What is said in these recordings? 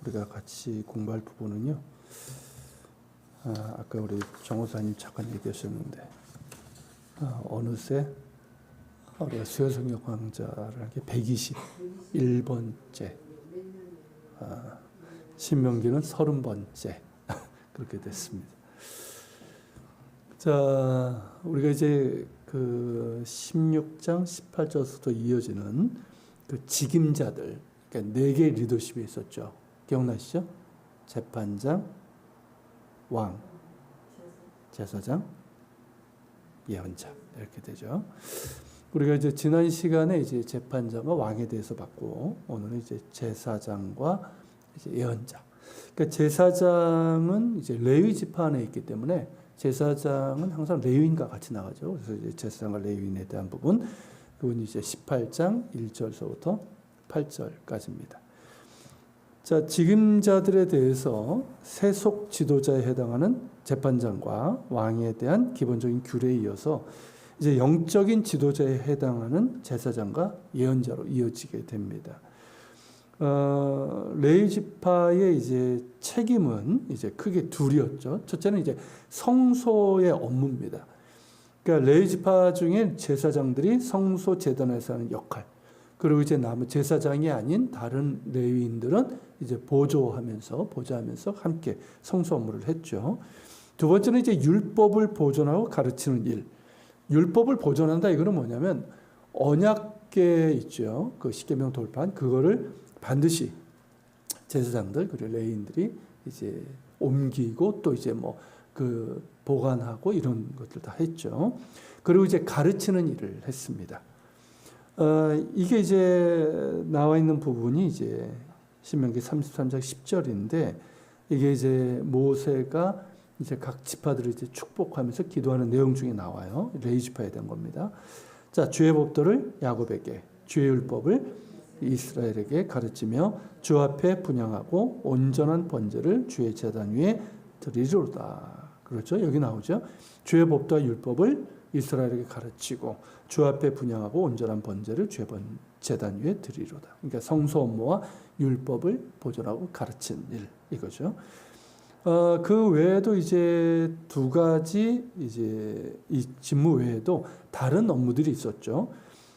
우리가 같이 공부할 부분은요. 아까 우리 정호사님 잠깐 얘기하셨는데 어느새 우리가 수요성경 강좌를 하게 121번째, 신명기는 30번째 그렇게 됐습니다. 자, 우리가 이제 그 16장 18절부터 이어지는 그 직임자들, 그러니까 4개의 리더십이 있었죠. 기억나시죠? 재판장, 왕, 제사장, 예언자 이렇게 되죠. 우리가 이제 지난 시간에 이제 재판장과 왕에 대해서 봤고, 오늘은 이제 제사장과 이제 예언자. 그러니까 제사장은 이제 레위 지파 안에 있기 때문에 제사장은 항상 레위인과 같이 나가죠. 그래서 이제 제사장과 레위인에 대한 부분, 그건 이제 18장 1절서부터 8절까지입니다. 자, 직임자들에 대해서 세속 지도자에 해당하는 재판장과 왕에 대한 기본적인 규례에 이어서 이제 영적인 지도자에 해당하는 제사장과 예언자로 이어지게 됩니다. 레위 지파의 이제 책임은 이제 크게 둘이었죠. 첫째는 이제 성소의 업무입니다. 그러니까 레위 지파 중에 제사장들이 성소 제단에서 하는 역할, 그리고 이제 남은 제사장이 아닌 다른 레위인들은 이제 보조하면서 함께 성소 업무를 했죠. 두 번째는 이제 율법을 보존하고 가르치는 일. 율법을 보존한다, 이거는 뭐냐면 언약궤 있죠. 그 십계명 돌판, 그거를 반드시 제사장들 그리고 레위인들이 이제 옮기고 또 이제 뭐 그 보관하고 이런 것들 다 했죠. 그리고 이제 가르치는 일을 했습니다. 이게 이제 나와 있는 부분이 이제 신명기 33장 10절인데, 이게 이제 모세가 이제 각 지파들을 이제 축복하면서 기도하는 내용 중에 나와요. 레위 지파에 대한 겁니다. 자, 주의 법도를 야곱에게, 주의 율법을 이스라엘에게 가르치며 주 앞에 분향하고 온전한 번제를 주의 제단 위에 드리리로다. 그렇죠? 여기 나오죠. 주의 법도와 율법을 이스라엘에게 가르치고 주 앞에 분향하고 온전한 번제를 주의 제단 위에 드리리로다. 그러니까 성소 업무와 율법을 보존하고 가르치는 일, 이거죠. 그 외에도 이제 두 가지 이제 이 직무 외에도 다른 업무들이 있었죠.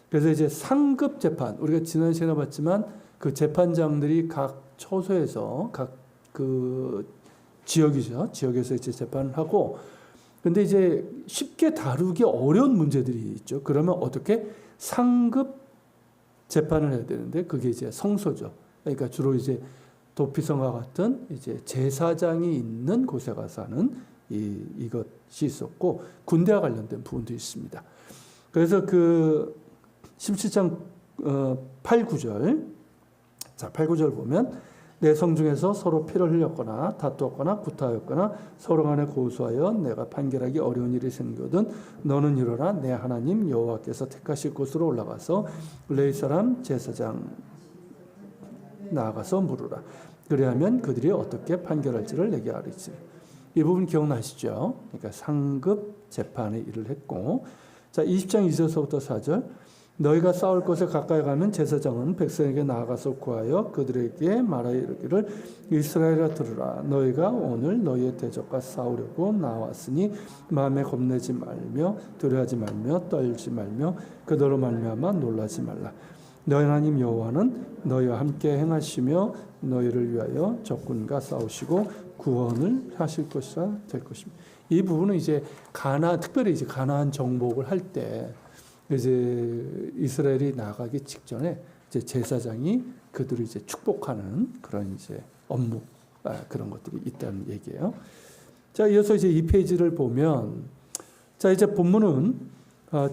그래서 이제 상급 재판, 우리가 지난 시간에 봤지만 그 재판장들이 각 처소에서 각 그 지역이죠. 지역에서 이제 재판을 하고, 근데 이제 쉽게 다루기 어려운 문제들이 있죠. 그러면 어떻게 상급 재판을 해야 되는데, 그게 이제 성소죠. 그러니까 주로 이제 도피성과 같은 이제 제사장이 있는 곳에 가서 하는 이것이 있었고, 군대와 관련된 부분도 있습니다. 그래서 그 17장 8, 9절, 자 8, 9절 보면 내 성중에서 서로 피를 흘렸거나 다투었거나 구타하였거나 서로 간에 고소하여 내가 판결하기 어려운 일이 생겨든 너는 일어나 내 하나님 여호와께서 택하실 곳으로 올라가서 레위 사람 제사장 나아가서 물으라. 그리하면 그들이 어떻게 판결할지를 내게 알리지. 이 부분 기억나시죠? 그러니까 상급 재판의 일을 했고, 자 20장 2절서부터 4절, 너희가 싸울 곳에 가까이 가면 제사장은 백성에게 나아가서 구하여 그들에게 말하여 이르기를 이스라엘아 들으라. 너희가 오늘 너희의 대적과 싸우려고 나왔으니 마음에 겁내지 말며 두려워하지 말며 떨지 말며 그대로 말미암아 놀라지 말라. 너희 하나님 여호와는 너희와 함께 행하시며 너희를 위하여 적군과 싸우시고 구원을 하실 것이라 될 것입니다. 이 부분은 이제 특별히 이제 가나안 정복을 할 때 이제 이스라엘이 나가기 직전에 이제 제사장이 그들을 이제 축복하는 그런 이제 업무, 그런 것들이 있다는 얘기예요. 자, 이어서 이제 이 페이지를 보면, 자 이제 본문은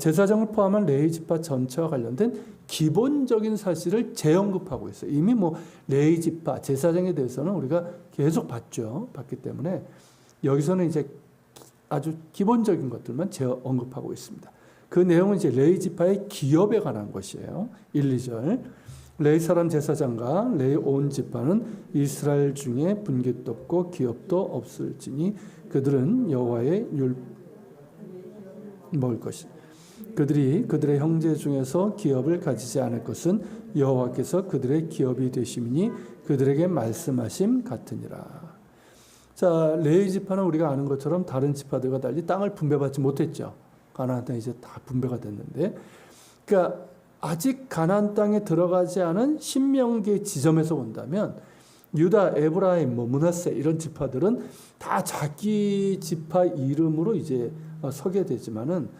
제사장을 포함한 레위 지파 전체와 관련된 기본적인 사실을 재언급하고 있어요. 이미 뭐 레위 지파 제사장에 대해서는 우리가 계속 봤기 때문에 여기서는 이제 아주 기본적인 것들만 재언급하고 있습니다. 그 내용은 이제 레위 지파의 기업에 관한 것이에요. 1, 2절. 레위 사람 제사장과 레위 온 지파는 이스라엘 중에 분깃도 없고 기업도 없을지니 그들은 여호와의 먹을 것이다. 그들이 그들의 형제 중에서 기업을 가지지 않을 것은 여호와께서 그들의 기업이 되심이니 그들에게 말씀하심 같으니라. 자, 레위 지파는 우리가 아는 것처럼 다른 지파들과 달리 땅을 분배받지 못했죠. 가나안 땅이 이제 다 분배가 됐는데, 그러니까 아직 가나안 땅에 들어가지 않은 신명기의 지점에서 본다면 유다, 에브라임, 므낫세 이런 지파들은 다 자기 지파 이름으로 이제 서게 되지만은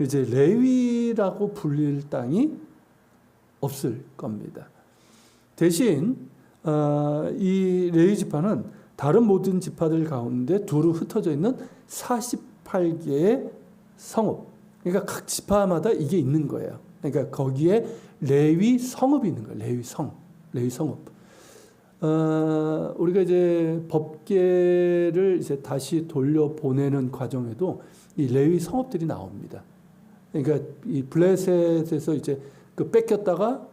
이제 레위라고 불릴 땅이 없을 겁니다. 대신 이 레위 지파는 다른 모든 지파들 가운데 두루 흩어져 있는 48개의 성읍, 그러니까 각 지파마다 이게 있는 거예요. 그러니까 거기에 레위 성읍이 있는 거예요. 레위 성읍. 우리가 이제 법계를 이제 다시 돌려보내는 과정에도 이 레위 성읍들이 나옵니다. 그러니까 이 블레셋에서 이제 그 뺏겼다가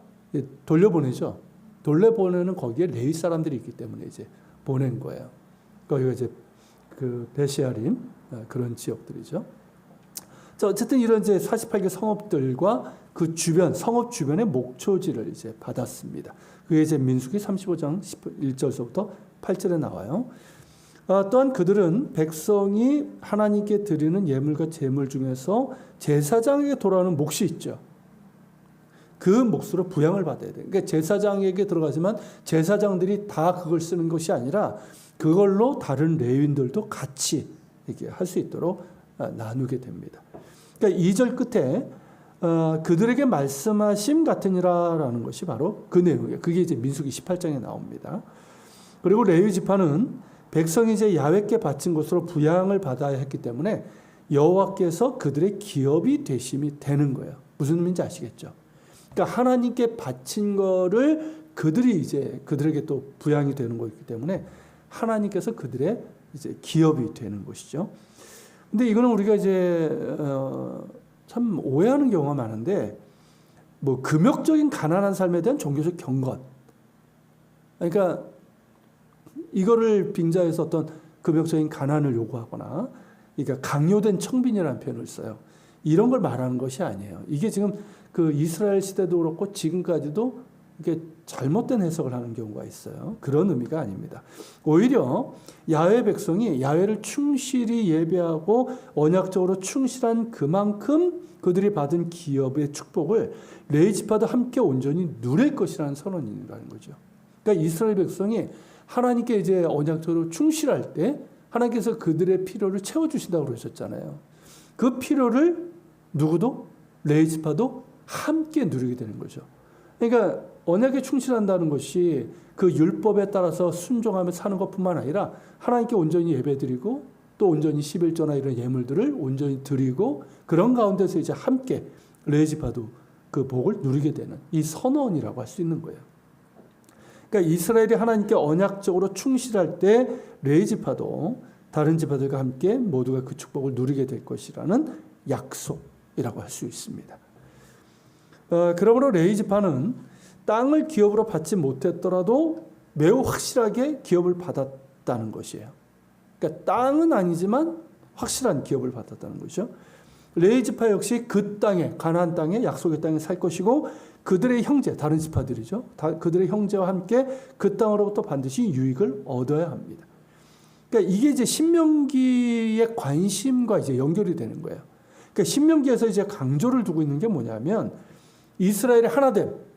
돌려보내죠. 돌려보내는 거기에 레위 사람들이 있기 때문에 이제 보낸 거예요. 거기가 이제 그 베시아림 그런 지역들이죠. 자, 어쨌든 이런 이제 48개 성읍들과 그 주변, 성읍 주변의 목초지를 이제 받았습니다. 그게 이제 민수기 35장 1절서부터 8절에 나와요. 또한 그들은 백성이 하나님께 드리는 예물과 제물 중에서 제사장에게 돌아오는 몫이 있죠. 그 몫으로 부양을 받아야 돼요. 그러니까 제사장에게 들어가지만 제사장들이 다 그걸 쓰는 것이 아니라 그걸로 다른 레위인들도 같이 이렇게 할 수 있도록 나누게 됩니다. 그러니까 2절 끝에 그들에게 말씀하심 같으니라라는 것이 바로 그 내용이에요. 그게 이제 민수기 18장에 나옵니다. 그리고 레위 지파는 백성이 이제 야훼께 바친 것으로 부양을 받아야 했기 때문에 여호와께서 그들의 기업이 되심이 되는 거예요. 무슨 의미인지 아시겠죠? 그러니까 하나님께 바친 거를 그들이 이제 그들에게 또 부양이 되는 거기 때문에 하나님께서 그들의 이제 기업이 되는 것이죠. 근데 이거는 우리가 이제 참 오해하는 경우가 많은데, 뭐 금욕적인 가난한 삶에 대한 종교적 경건, 그러니까 이거를 빙자해서 어떤 금욕적인 가난을 요구하거나, 그러니까 강요된 청빈이라는 표현을 써요. 이런 걸 말하는 것이 아니에요. 이게 지금 그 이스라엘 시대도 그렇고 지금까지도 이게 잘못된 해석을 하는 경우가 있어요. 그런 의미가 아닙니다. 오히려 야훼 백성이 야훼를 충실히 예배하고 언약적으로 충실한 그만큼 그들이 받은 기업의 축복을 레위 지파도 함께 온전히 누릴 것이라는 선언이라는 거죠. 그러니까 이스라엘 백성이 하나님께 이제 언약적으로 충실할 때 하나님께서 그들의 필요를 채워주신다고 그러셨잖아요. 그 필요를 누구도 레위 지파도 함께 누리게 되는 거죠. 그러니까 언약에 충실한다는 것이 그 율법에 따라서 순종하며 사는 것뿐만 아니라 하나님께 온전히 예배드리고 또 온전히 11조나 이런 예물들을 온전히 드리고 그런 가운데서 이제 함께 레위 지파도 그 복을 누리게 되는 이 선언이라고 할 수 있는 거예요. 그러니까 이스라엘이 하나님께 언약적으로 충실할 때 레위 지파도 다른 지파들과 함께 모두가 그 축복을 누리게 될 것이라는 약속이라고 할 수 있습니다. 그러므로 레위 지파는 땅을 기업으로 받지 못했더라도 매우 확실하게 기업을 받았다는 것이에요. 그러니까 땅은 아니지만 확실한 기업을 받았다는 것이죠. 레위 지파 역시 그 땅에, 가나안 땅에, 약속의 땅에 살 것이고 그들의 형제, 다른 지파들이죠. 그들의 형제와 함께 그 땅으로부터 반드시 유익을 얻어야 합니다. 그러니까 이게 이제 신명기의 관심과 이제 연결이 되는 거예요. 그러니까 신명기에서 이제 강조를 두고 있는 게 뭐냐면 이스라엘의 하나됨.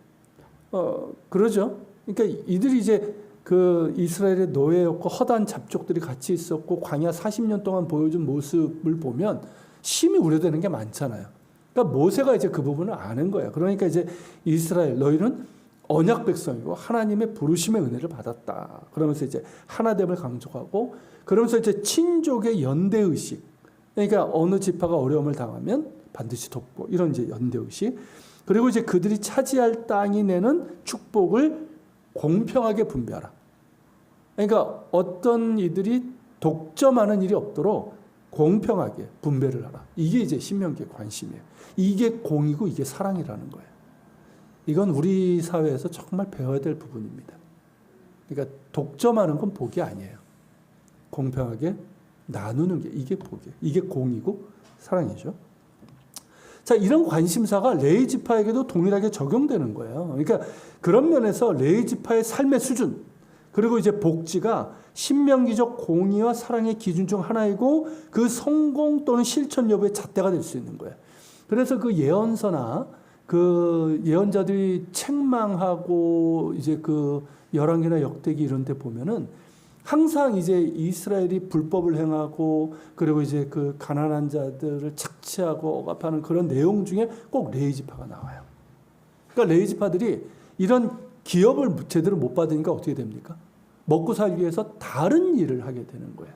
그러죠. 그러니까 이들이 이제 그 이스라엘의 노예였고 허다한 잡족들이 같이 있었고 광야 40년 동안 보여준 모습을 보면 심히 우려되는 게 많잖아요. 그러니까 모세가 이제 그 부분을 아는 거예요. 그러니까 이제 이스라엘 너희는 언약 백성이고 하나님의 부르심의 은혜를 받았다. 그러면서 이제 하나됨을 강조하고 그러면서 이제 친족의 연대 의식. 그러니까 어느 지파가 어려움을 당하면 반드시 돕고 이런 이제 연대 의식. 그리고 이제 그들이 차지할 땅이 내는 축복을 공평하게 분배하라. 그러니까 어떤 이들이 독점하는 일이 없도록 공평하게 분배를 하라. 이게 이제 신명기의 관심이에요. 이게 공이고 이게 사랑이라는 거예요. 이건 우리 사회에서 정말 배워야 될 부분입니다. 그러니까 독점하는 건 복이 아니에요. 공평하게 나누는 게 이게 복이에요. 이게 공이고 사랑이죠. 자, 이런 관심사가 레위 지파에게도 동일하게 적용되는 거예요. 그러니까 그런 면에서 레위 지파의 삶의 수준, 그리고 이제 복지가 신명기적 공의와 사랑의 기준 중 하나이고 그 성공 또는 실천 여부의 잣대가 될 수 있는 거예요. 그래서 그 예언서나 그 예언자들이 책망하고 이제 그 열왕기나 역대기 이런 데 보면은 항상 이제 이스라엘이 불법을 행하고 그리고 이제 그 가난한 자들을 착취하고 억압하는 그런 내용 중에 꼭 레위지파가 나와요. 그러니까 레위지파들이 이런 기업을 제대로 못 받으니까 어떻게 됩니까? 먹고 살기 위해서 다른 일을 하게 되는 거예요.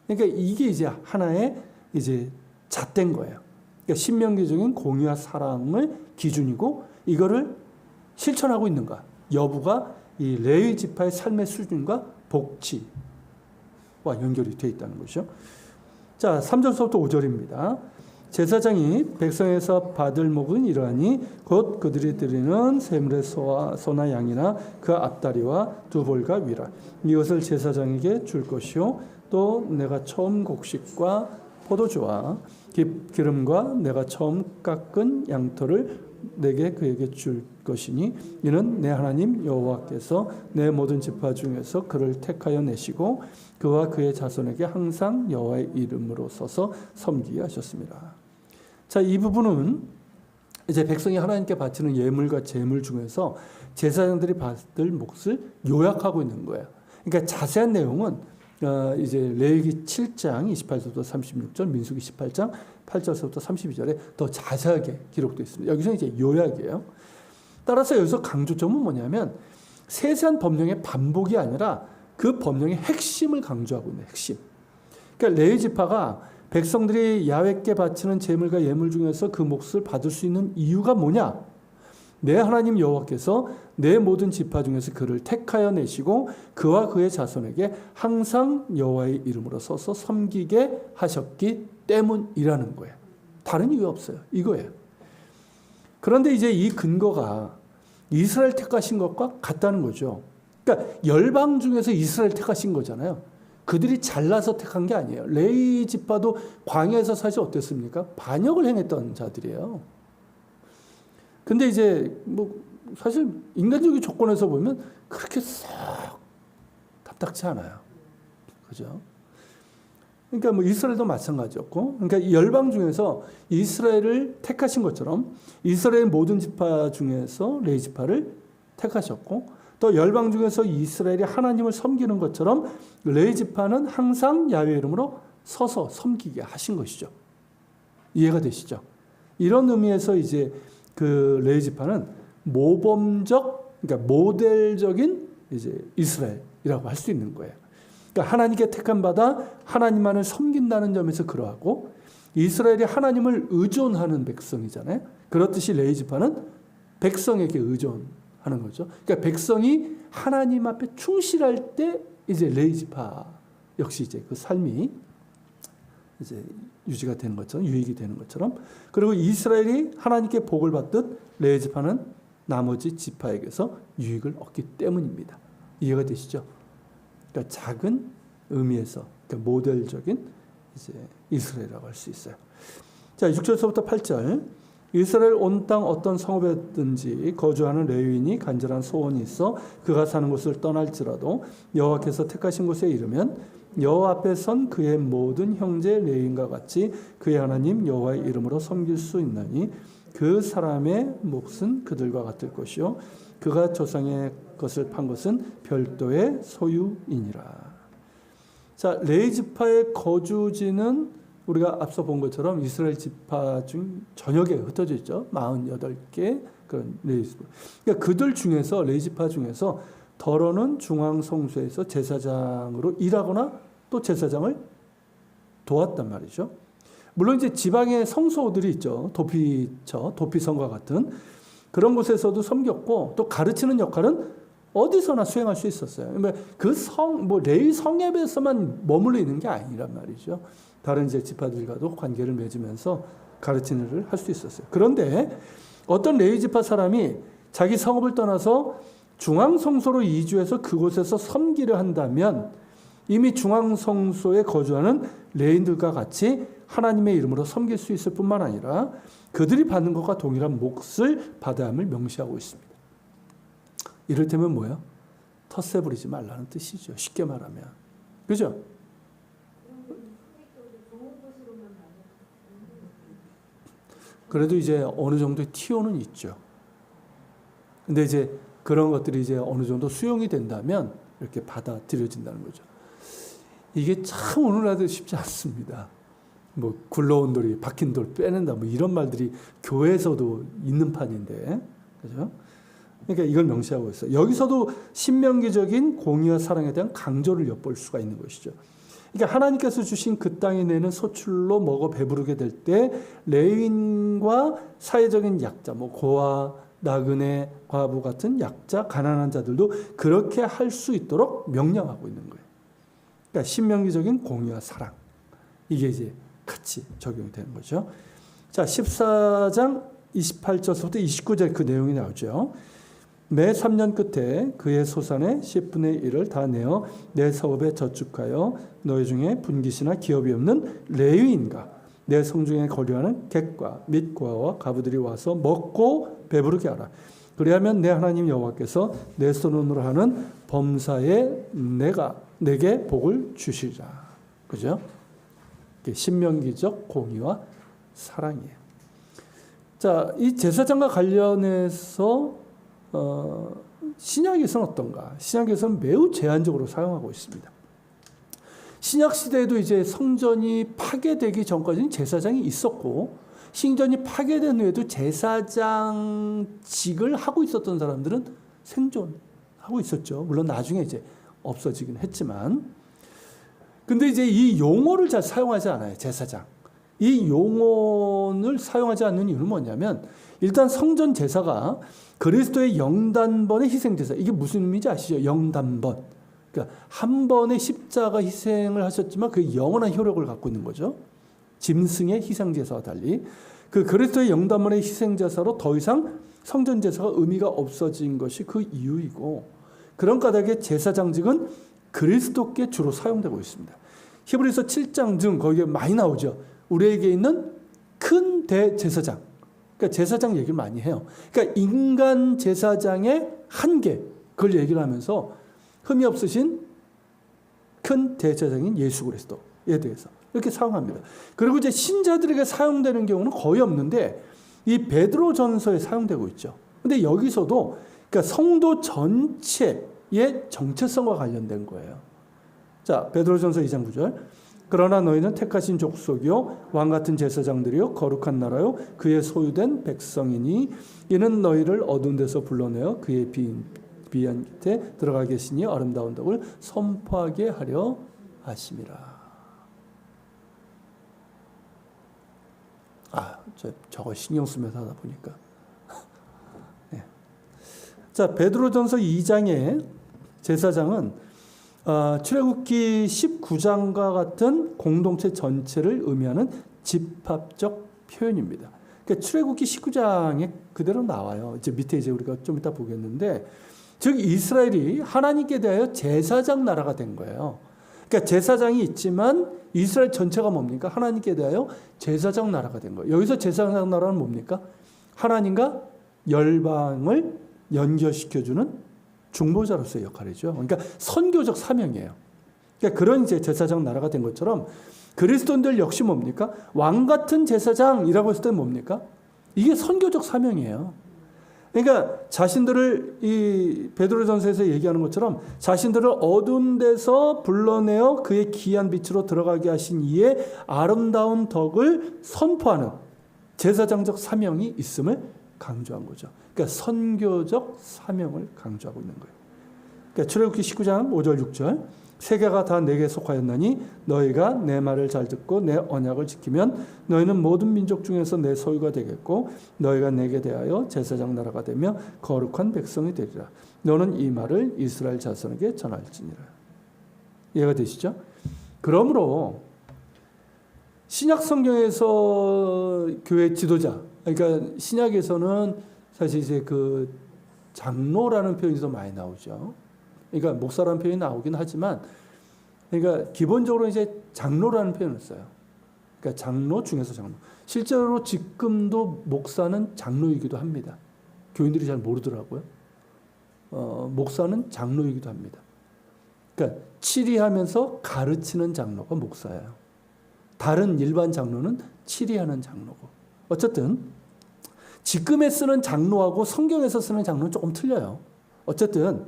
그러니까 이게 이제 하나의 이제 잣대인 거예요. 그러니까 신명기적인 공의와 사랑을 기준이고 이거를 실천하고 있는가 여부가 이 레위 지파의 삶의 수준과 복지와 연결이 되어 있다는 것이죠. 자, 3절부터 5절입니다. 제사장이 백성에서 받을 목은 이러하니 곧 그들이 드리는 세물의 소나 양이나 그 앞다리와 두 볼과 위라. 이것을 제사장에게 줄 것이요 또 내가 처음 곡식과 포도주와 기름과 내가 처음 깎은 양털을 내게 그에게 줄 것이니 이는 내 하나님 여호와께서 내 모든 지파 중에서 그를 택하여 내시고 그와 그의 자손에게 항상 여호와의 이름으로 서서 섬기게 하셨습니다. 자, 이 부분은 이제 백성이 하나님께 바치는 예물과 제물 중에서 제사장들이 받을 몫을 요약하고 있는 거예요. 그러니까 자세한 내용은 이제 레위기 7장 28절부터 36절, 민수기 18장 8절부터 32절에 더 자세하게 기록되어 있습니다. 여기서 이제 요약이에요. 따라서 여기서 강조점은 뭐냐면 세세한 법령의 반복이 아니라 그 법령의 핵심을 강조하고 있는 핵심. 그러니까 레위 지파가 백성들이 야훼께 바치는 제물과 예물 중에서 그 몫을 받을 수 있는 이유가 뭐냐? 내 하나님 여호와께서 내 모든 지파 중에서 그를 택하여 내시고 그와 그의 자손에게 항상 여호와의 이름으로 서서 섬기게 하셨기 때문이라는 거예요. 다른 이유 없어요. 이거예요. 그런데 이제 이 근거가 이스라엘 택하신 것과 같다는 거죠. 그러니까 열방 중에서 이스라엘 택하신 거잖아요. 그들이 잘나서 택한 게 아니에요. 레위 지파도 광야에서 사실 어땠습니까? 반역을 행했던 자들이에요. 근데 이제 뭐 사실 인간적인 조건에서 보면 그렇게 썩 답답치 않아요. 그죠? 그러니까 뭐 이스라엘도 마찬가지였고, 그러니까 열방 중에서 이스라엘을 택하신 것처럼 이스라엘 모든 지파 중에서 레위 지파를 택하셨고, 또 열방 중에서 이스라엘이 하나님을 섬기는 것처럼 레위 지파는 항상 야훼 이름으로 서서 섬기게 하신 것이죠. 이해가 되시죠? 이런 의미에서 이제 그 레위 지파는 모범적, 그러니까 모델적인 이제 이스라엘이라고 할 수 있는 거예요. 그러니까 하나님께 택한 바다 하나님만을 섬긴다는 점에서 그러하고 이스라엘이 하나님을 의존하는 백성이잖아요. 그렇듯이 레위 지파는 백성에게 의존하는 거죠. 그러니까 백성이 하나님 앞에 충실할 때 이제 레위 지파 역시 이제 그 삶이 이제 유지가 되는 것처럼 유익이 되는 것처럼 그리고 이스라엘이 하나님께 복을 받듯 레위 지파는 나머지 지파에게서 유익을 얻기 때문입니다. 이해가 되시죠? 그러니까 작은 의미에서 그러니까 모델적인 이제 이스라엘이라고 할 수 있어요. 자, 6절서부터 8절. 이스라엘 온 땅 어떤 성읍에든지 거주하는 레위인이 간절한 소원이 있어 그가 사는 곳을 떠날지라도 여호와께서 택하신 곳에 이르면 여호와 앞에 선 그의 모든 형제 레위인과 같이 그의 하나님 여호와의 이름으로 섬길 수 있나니 그 사람의 몫은 그들과 같을 것이요 그가 조상의 것을 판 것은 별도의 소유이니라. 자, 레위 지파의 거주지는 우리가 앞서 본 것처럼 이스라엘 지파 중 전역에 흩어져 있죠. 48개 그런 레위 지파. 그러니까 그들 중에서 레위 지파 중에서 더러는 중앙 성소에서 제사장으로 일하거나 또 제사장을 도왔단 말이죠. 물론 이제 지방의 성소들이 있죠. 도피처, 도피성과 같은 그런 곳에서도 섬겼고 또 가르치는 역할은 어디서나 수행할 수 있었어요. 그 레위 성읍에서만 머물러 있는 게 아니란 말이죠. 다른 이제 지파들과도 관계를 맺으면서 가르치는 일을 할 수 있었어요. 그런데 어떤 레위 지파 사람이 자기 성읍을 떠나서 중앙 성소로 이주해서 그곳에서 섬기려 한다면 이미 중앙 성소에 거주하는 레위인들과 같이 하나님의 이름으로 섬길 수 있을 뿐만 아니라 그들이 받는 것과 동일한 몫을 받아야 함을 명시하고 있습니다. 이를테면 뭐예요? 텃세 부리지 말라는 뜻이죠. 쉽게 말하면. 그죠? 그래도 이제 어느 정도의 티오는 있죠. 근데 이제 그런 것들이 이제 어느 정도 수용이 된다면 이렇게 받아들여진다는 거죠. 이게 참 오늘날도 쉽지 않습니다. 뭐 굴러온 돌이 박힌 돌 빼낸다 뭐 이런 말들이 교회에서도 있는 판인데, 그죠? 그러니까 이걸 명시하고 있어요. 여기서도 신명기적인 공의와 사랑에 대한 강조를 엿볼 수가 있는 것이죠. 그러니까 하나님께서 주신 그 땅에 내는 소출로 먹어 배부르게 될 때 레위인과 사회적인 약자, 뭐 고아, 나그네, 과부 같은 약자, 가난한 자들도 그렇게 할 수 있도록 명령하고 있는 거예요. 그러니까 신명기적인 공의와 사랑, 이게 이제 같이 적용이 되는 거죠. 자, 14장 28절부터 29절 그 내용이 나오죠. 매 3년 끝에 그의 소산의 10분의 1을 다 내어 내 사업에 저축하여 너희 중에 분깃이나 기업이 없는 레위인과 내 성중에 거류하는 객과 및 고아와 가부들이 와서 먹고 배부르게 하라. 그리하면 내 하나님 여호와께서 내 손으로 하는 범사에 내게 복을 주시리라. 그죠? 신명기적 공의와 사랑이에요. 자, 이 제사장과 관련해서 신약에서는 어떤가? 신약에서는 매우 제한적으로 사용하고 있습니다. 신약 시대에도 이제 성전이 파괴되기 전까지는 제사장이 있었고, 신전이 파괴된 후에도 제사장직을 하고 있었던 사람들은 생존하고 있었죠. 물론 나중에 이제 없어지긴 했지만. 근데 이제 이 용어를 잘 사용하지 않아요, 제사장. 이 용어를 사용하지 않는 이유는 뭐냐면, 일단 성전 제사가 그리스도의 영단번의 희생제사, 이게 무슨 의미인지 아시죠? 영단번. 그러니까 한 번의 십자가 희생을 하셨지만 그게 영원한 효력을 갖고 있는 거죠. 짐승의 희생제사와 달리. 그 그리스도의 영단번의 희생제사로 더 이상 성전제사가 의미가 없어진 것이 그 이유이고, 그런 까닭에 제사장직은 그리스도께 주로 사용되고 있습니다. 히브리서 7장 등 거기에 많이 나오죠. 우리에게 있는 큰 대제사장. 그러니까 제사장 얘기를 많이 해요. 그러니까 인간 제사장의 한계, 그걸 얘기를 하면서 흠이 없으신 큰 대제사장인 예수 그리스도에 대해서 이렇게 사용합니다. 그리고 이제 신자들에게 사용되는 경우는 거의 없는데 이 베드로전서에 사용되고 있죠. 근데 여기서도 그러니까 성도 전체의 정체성과 관련된 거예요. 자, 베드로전서 2장 9절. 그러나 너희는 택하신 족속이요 왕 같은 제사장들이요 거룩한 나라요 그의 소유된 백성이니 이는 너희를 어두운 데서 불러내어 그의 비한 곁에 들어가 계시니 아름다운 덕을 선포하게 하려 하심이라. 저거 신경 쓰면서 하다 보니까. 네. 자, 베드로전서 2장의 제사장은 출애굽기 19장과 같은 공동체 전체를 의미하는 집합적 표현입니다. 그러니까 출애굽기 19장에 그대로 나와요. 이제 밑에 이제 우리가 좀 이따 보겠는데, 즉 이스라엘이 하나님께 대하여 제사장 나라가 된 거예요. 그러니까 제사장이 있지만 이스라엘 전체가 뭡니까? 하나님께 대하여 제사장 나라가 된 거예요. 여기서 제사장 나라는 뭡니까? 하나님과 열방을 연결시켜주는 중보자로서의 역할이죠. 그러니까 선교적 사명이에요. 그러니까 그런 이제 제사장 나라가 된 것처럼 그리스도인들 역시 뭡니까? 왕 같은 제사장이라고 했을 때 뭡니까? 이게 선교적 사명이에요. 그러니까 자신들을 이 베드로전서에서 얘기하는 것처럼 자신들을 어두운 데서 불러내어 그의 귀한 빛으로 들어가게 하신 이의 아름다운 덕을 선포하는 제사장적 사명이 있음을 강조한 거죠. 그러니까 선교적 사명을 강조하고 있는 거예요. 그러니까 출애굽기 19장 5절 6절 세계가 다 내게 속하였나니 너희가 내 말을 잘 듣고 내 언약을 지키면 너희는 모든 민족 중에서 내 소유가 되겠고 너희가 내게 대하여 제사장 나라가 되며 거룩한 백성이 되리라. 너는 이 말을 이스라엘 자손에게 전할지니라. 이해가 되시죠? 그러므로 신약 성경에서 교회 지도자, 그러니까 신약에서는 사실 이제 그 장로라는 표현이 더 많이 나오죠. 그러니까 목사라는 표현이 나오긴 하지만, 그러니까 기본적으로 이제 장로라는 표현을 써요. 그러니까 장로 중에서 장로. 실제로 지금도 목사는 장로이기도 합니다. 교인들이 잘 모르더라고요. 목사는 장로이기도 합니다. 그러니까 치리하면서 가르치는 장로가 목사예요. 다른 일반 장로는 치리하는 장로고. 어쨌든 지금에 쓰는 장로하고 성경에서 쓰는 장로는 조금 틀려요. 어쨌든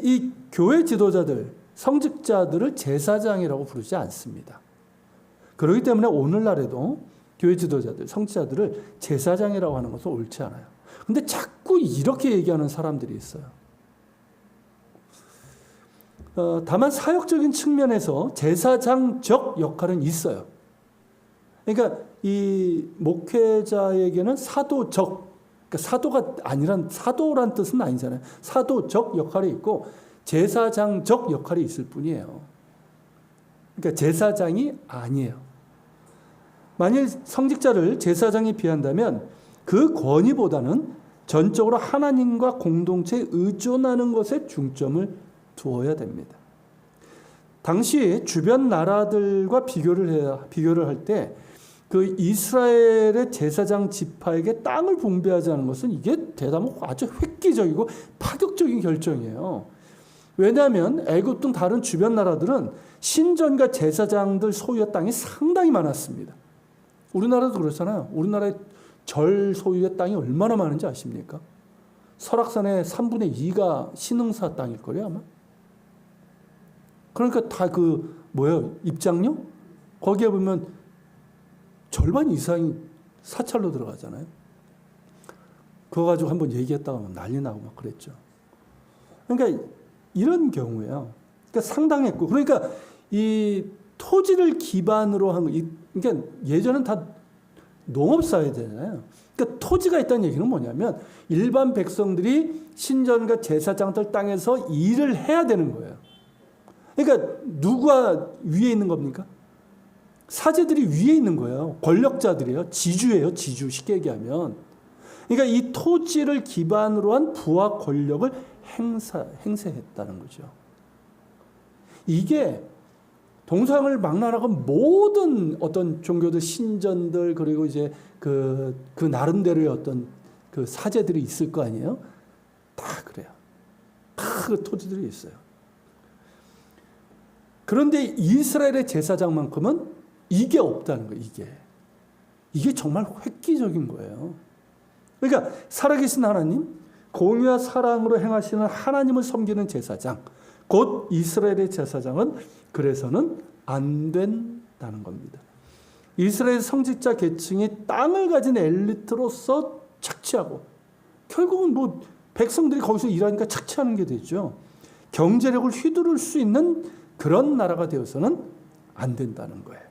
이 교회 지도자들, 성직자들을 제사장이라고 부르지 않습니다. 그렇기 때문에 오늘날에도 교회 지도자들, 성직자들을 제사장이라고 하는 것은 옳지 않아요. 근데 자꾸 이렇게 얘기하는 사람들이 있어요. 다만 사역적인 측면에서 제사장적 역할은 있어요. 그러니까 이 목회자에게는 사도적, 그러니까 사도가 아니란, 사도란 뜻은 아니잖아요. 사도적 역할이 있고 제사장적 역할이 있을 뿐이에요. 그러니까 제사장이 아니에요. 만일 성직자를 제사장에 비한다면 그 권위보다는 전적으로 하나님과 공동체에 의존하는 것에 중점을 두어야 됩니다. 당시 주변 나라들과 비교를 할 때 그 이스라엘의 제사장 지파에게 땅을 분배하자는 것은 이게 대단히 아주 획기적이고 파격적인 결정이에요. 왜냐하면 애굽 등 다른 주변 나라들은 신전과 제사장들 소유의 땅이 상당히 많았습니다. 우리나라도 그렇잖아요. 우리나라의 절 소유의 땅이 얼마나 많은지 아십니까? 설악산의 3분의 2가 신흥사 땅일 거예요, 아마. 그러니까 다 입장료? 거기에 보면 절반 이상이 사찰로 들어가잖아요. 그거 가지고 한번 얘기했다가 난리 나고 막 그랬죠. 그러니까 이런 경우에요. 그러니까 상당했고, 그러니까 이 토지를 기반으로 한, 그러니까 예전엔 다 농업사회잖아요. 그러니까 토지가 있다는 얘기는 뭐냐면 일반 백성들이 신전과 제사장들 땅에서 일을 해야 되는 거예요. 그러니까 누가 위에 있는 겁니까? 사제들이 위에 있는 거예요. 권력자들이에요. 지주예요. 지주, 쉽게 얘기하면. 그러니까 이 토지를 기반으로 한 부와 권력을 행사했다는 거죠. 이게 동서양을 막론하고 모든 어떤 종교들, 신전들, 그리고 이제 그 나름대로의 어떤 그 사제들이 있을 거 아니에요? 다 그래요. 다 그 토지들이 있어요. 그런데 이스라엘의 제사장만큼은 이게 없다는 거예요, 이게 정말 획기적인 거예요. 그러니까 살아계신 하나님, 공의와 사랑으로 행하시는 하나님을 섬기는 제사장, 곧 이스라엘의 제사장은 그래서는 안 된다는 겁니다. 이스라엘 성직자 계층이 땅을 가진 엘리트로서 착취하고 결국은 백성들이 거기서 일하니까 착취하는 게 되죠. 경제력을 휘두를 수 있는 그런 나라가 되어서는 안 된다는 거예요.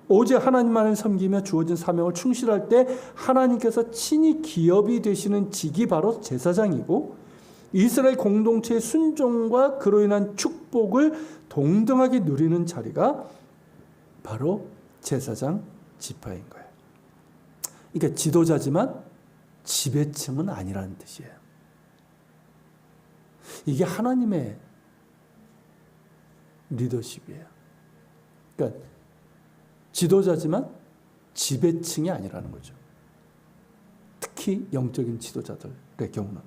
오직 하나님만을 섬기며 주어진 사명을 충실할 때 하나님께서 친히 기업이 되시는 직이 바로 제사장이고 이스라엘 공동체의 순종과 그로 인한 축복을 동등하게 누리는 자리가 바로 제사장 지파인 거예요. 그러니까 지도자지만 지배층은 아니라는 뜻이에요. 이게 하나님의 리더십이에요. 그러니까 지도자지만 지배층이 아니라는 거죠. 특히 영적인 지도자들의 경우는.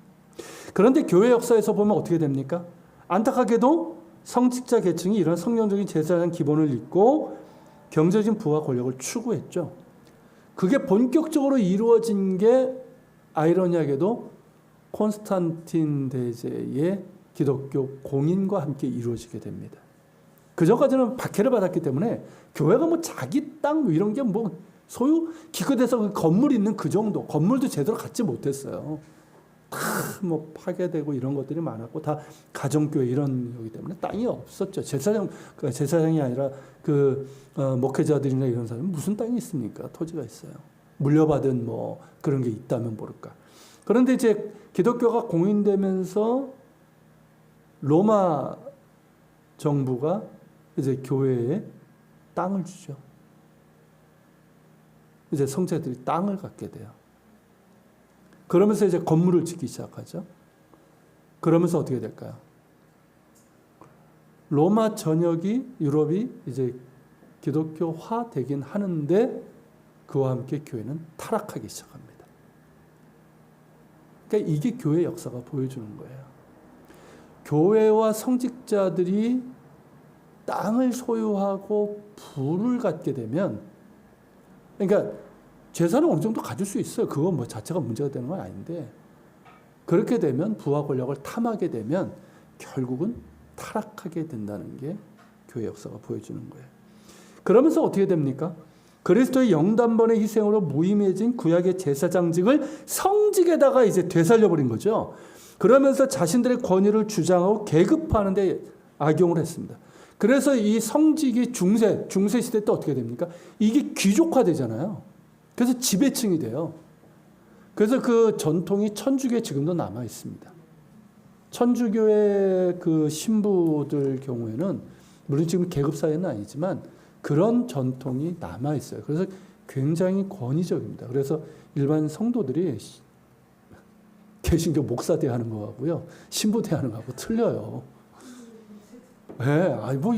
그런데 교회 역사에서 보면 어떻게 됩니까? 안타깝게도 성직자 계층이 이런 성경적인 제사장 기본을 잊고 경제적인 부와 권력을 추구했죠. 그게 본격적으로 이루어진 게 아이러니하게도 콘스탄틴 대제의 기독교 공인과 함께 이루어지게 됩니다. 그전까지는 박해를 받았기 때문에 교회가 자기 땅 이런 게 소유 기껏해서 그 건물 있는 그 정도, 건물도 제대로 갖지 못했어요. 다 파괴되고 이런 것들이 많았고 다 가정교회 이런 거기 때문에 땅이 없었죠. 제사장이 아니라 목회자들이나 이런 사람은 무슨 땅이 있습니까? 토지가 있어요. 물려받은 그런 게 있다면 모를까. 그런데 이제 기독교가 공인되면서 로마 정부가 이제 교회에 땅을 주죠. 이제 성자들이 땅을 갖게 돼요. 그러면서 이제 건물을 짓기 시작하죠. 그러면서 어떻게 될까요? 로마 전역이 유럽이 이제 기독교화 되긴 하는데 그와 함께 교회는 타락하기 시작합니다. 그러니까 이게 교회 역사가 보여주는 거예요. 교회와 성직자들이 땅을 소유하고 부를 갖게 되면, 그러니까 재산을 어느 정도 가질 수 있어요. 그건 뭐 자체가 문제가 되는 건 아닌데, 그렇게 되면 부와 권력을 탐하게 되면 결국은 타락하게 된다는 게 교회 역사가 보여주는 거예요. 그러면서 어떻게 됩니까? 그리스도의 영단번의 희생으로 무의미해진 구약의 제사장직을 성직에다가 이제 되살려버린 거죠. 그러면서 자신들의 권위를 주장하고 계급화하는 데 악용을 했습니다. 그래서 이 성직이 중세 시대 때 어떻게 됩니까? 이게 귀족화되잖아요. 그래서 지배층이 돼요. 그래서 그 전통이 천주교에 지금도 남아 있습니다. 천주교의 그 신부들 경우에는 물론 지금 계급 사회는 아니지만 그런 전통이 남아 있어요. 그래서 굉장히 권위적입니다. 그래서 일반 성도들이 개신교 목사 대하는 거하고요, 신부 대하는 거하고 틀려요. 네, 뭐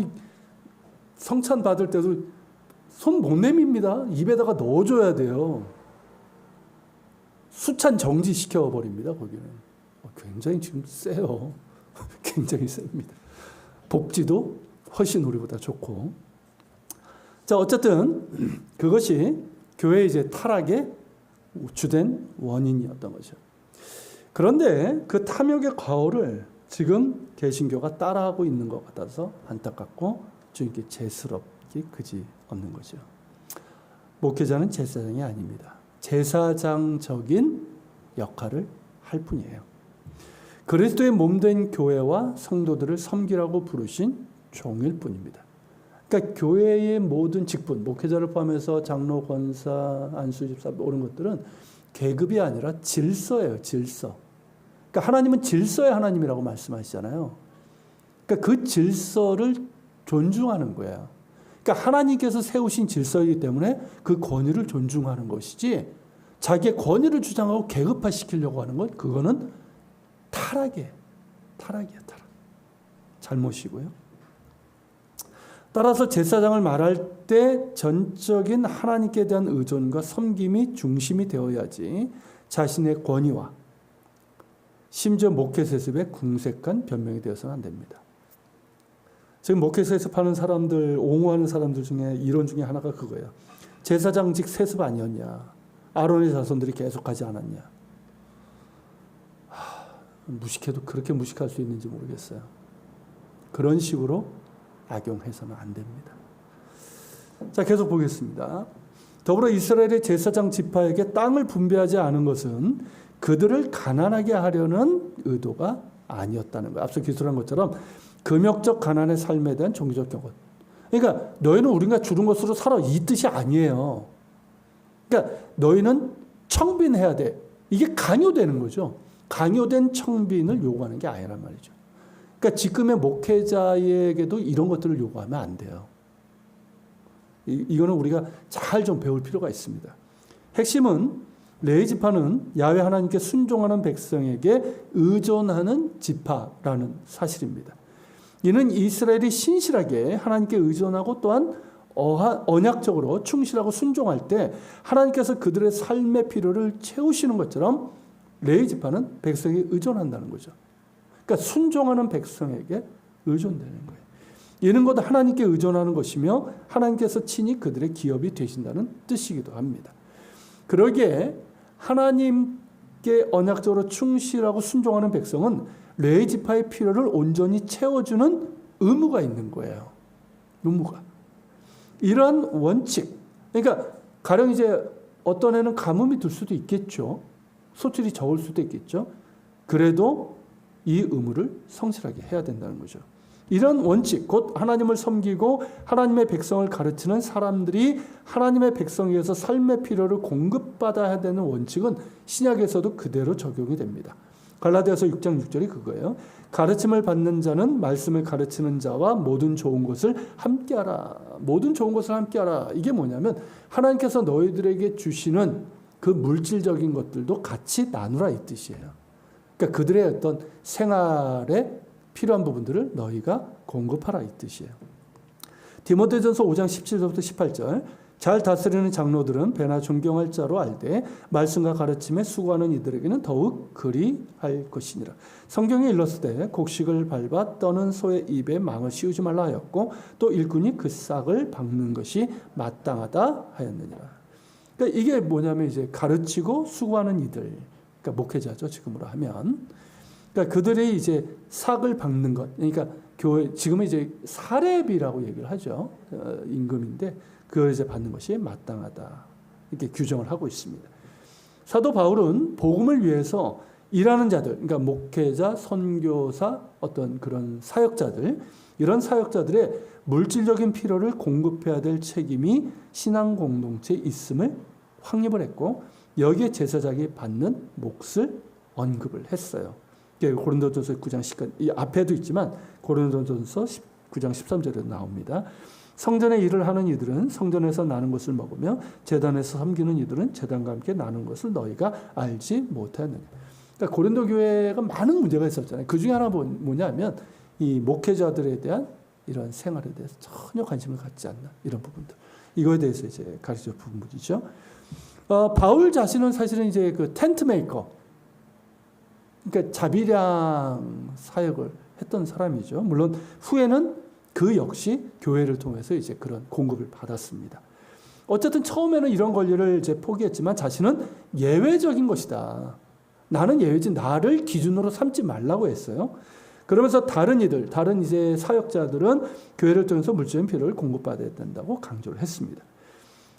성찬 받을 때도 손 못 내밉니다. 입에다가 넣어줘야 돼요. 수찬 정지시켜 버립니다. 거기는 굉장히 지금 세요. 굉장히 셉니다. 복지도 훨씬 우리보다 좋고. 자, 어쨌든 그것이 교회의 이제 타락의 주된 원인이었던 거죠. 그런데 그 탐욕의 과오를 지금 개신교가 따라하고 있는 것 같아서 안타깝고 주님께 죄스럽기 그지 없는 거죠. 목회자는 제사장이 아닙니다. 제사장적인 역할을 할 뿐이에요. 그리스도의 몸된 교회와 성도들을 섬기라고 부르신 종일 뿐입니다. 그러니까 교회의 모든 직분, 목회자를 포함해서 장로, 권사, 안수집사 이런 것들은 계급이 아니라 질서예요. 질서. 그러니까 하나님은 질서의 하나님이라고 말씀하시잖아요. 그러니까 그 질서를 존중하는 거예요. 그러니까 하나님께서 세우신 질서이기 때문에 그 권위를 존중하는 것이지, 자기의 권위를 주장하고 계급화시키려고 하는 것, 그거는 타락이야, 타락. 잘못이고요. 따라서 제사장을 말할 때 전적인 하나님께 대한 의존과 섬김이 중심이 되어야지 자신의 권위와 심지어 목회 세습에 궁색한 변명이 되어서는 안 됩니다. 지금 목회 세습하는 사람들, 옹호하는 사람들 중에 이론 중에 하나가 그거예요. 제사장직 세습 아니었냐? 아론의 자손들이 계속 하지 않았냐? 무식해도 그렇게 무식할 수 있는지 모르겠어요. 그런 식으로 악용해서는 안 됩니다. 자, 계속 보겠습니다. 더불어 이스라엘의 제사장 지파에게 땅을 분배하지 않은 것은 그들을 가난하게 하려는 의도가 아니었다는 거예요. 앞서 기술한 것처럼 금욕적 가난의 삶에 대한 종교적 경고. 그러니까 너희는 우리가 주는 것으로 살아, 이 뜻이 아니에요. 그러니까 너희는 청빈해야 돼. 이게 강요되는 거죠. 강요된 청빈을 요구하는 게 아니란 말이죠. 그러니까 지금의 목회자에게도 이런 것들을 요구하면 안 돼요. 이거는 우리가 잘 좀 배울 필요가 있습니다. 핵심은 레위 지파는 야훼 하나님께 순종하는 백성에게 의존하는 지파라는 사실입니다. 이는 이스라엘이 신실하게 하나님께 의존하고 또한 언약적으로 충실하고 순종할 때 하나님께서 그들의 삶의 필요를 채우시는 것처럼 레위 지파는 백성에게 의존한다는 거죠. 그러니까 순종하는 백성에게 의존되는 거예요. 이는 곧 하나님께 의존하는 것이며 하나님께서 친히 그들의 기업이 되신다는 뜻이기도 합니다. 그러기에 하나님께 언약적으로 충실하고 순종하는 백성은 레위 지파의 필요를 온전히 채워주는 의무가 있는 거예요. 의무가. 이러한 원칙. 그러니까 가령 이제 어떤 애는 가뭄이 들 수도 있겠죠. 소출이 적을 수도 있겠죠. 그래도 이 의무를 성실하게 해야 된다는 거죠. 이런 원칙, 곧 하나님을 섬기고 하나님의 백성을 가르치는 사람들이 하나님의 백성에 의해서 삶의 필요를 공급받아야 되는 원칙은 신약에서도 그대로 적용이 됩니다. 갈라디아서 6장 6절이 그거예요. 가르침을 받는 자는 말씀을 가르치는 자와 모든 좋은 것을 함께하라. 모든 좋은 것을 함께하라. 이게 뭐냐면 하나님께서 너희들에게 주시는 그 물질적인 것들도 같이 나누라 이 뜻이에요. 그러니까 그들의 어떤 생활에 필요한 부분들을 너희가 공급하라 이 뜻이에요. 디모데전서 5장 17절부터 18절. 잘 다스리는 장로들은 배나 존경할 자로 알되 말씀과 가르침에 수고하는 이들에게는 더욱 그리할 것이니라. 성경에 일렀을 때 곡식을 밟아 떠는 소의 입에 망을 씌우지 말라 하였고 또 일꾼이 그 싹을 박는 것이 마땅하다 하였느니라. 그러니까 이게 뭐냐면 이제 가르치고 수고하는 이들, 그러니까 목회자죠 지금으로 하면. 그러니까 그들이 이제 싹을 박는 것, 그러니까 교회 지금은 이제 사렙이라고 얘기를 하죠. 임금인데 그걸 이제 받는 것이 마땅하다 이렇게 규정을 하고 있습니다. 사도 바울은 복음을 위해서 일하는 자들, 그러니까 목회자, 선교사, 어떤 그런 사역자들, 이런 사역자들의 물질적인 필요를 공급해야 될 책임이 신앙 공동체에 있음을 확립을 했고 여기에 제사장이 받는 몫을 언급을 했어요. 고린도전서 9장 10절, 이 앞에도 있지만 고린도전서 9장 13절에 나옵니다. 성전에 일을 하는 이들은 성전에서 나는 것을 먹으며 제단에서 섬기는 이들은 제단과 함께 나는 것을 너희가 알지 못하느냐. 그러니까 고린도 교회가 많은 문제가 있었잖아요. 그 중에 하나 뭐냐면 이 목회자들에 대한 이런 생활에 대해서 전혀 관심을 갖지 않는 이런 부분들. 이거에 대해서 이제 가르쳐 부분이죠. 바울 자신은 사실은 이제 그 텐트 메이커, 그러니까 자비량 사역을 했던 사람이죠. 물론 후에는 그 역시 교회를 통해서 이제 그런 공급을 받았습니다. 어쨌든 처음에는 이런 권리를 이제 포기했지만 자신은 예외적인 것이다. 나는 예외지 나를 기준으로 삼지 말라고 했어요. 그러면서 다른 이들, 다른 이제 사역자들은 교회를 통해서 물질적인 필요를 공급받아야 된다고 강조를 했습니다.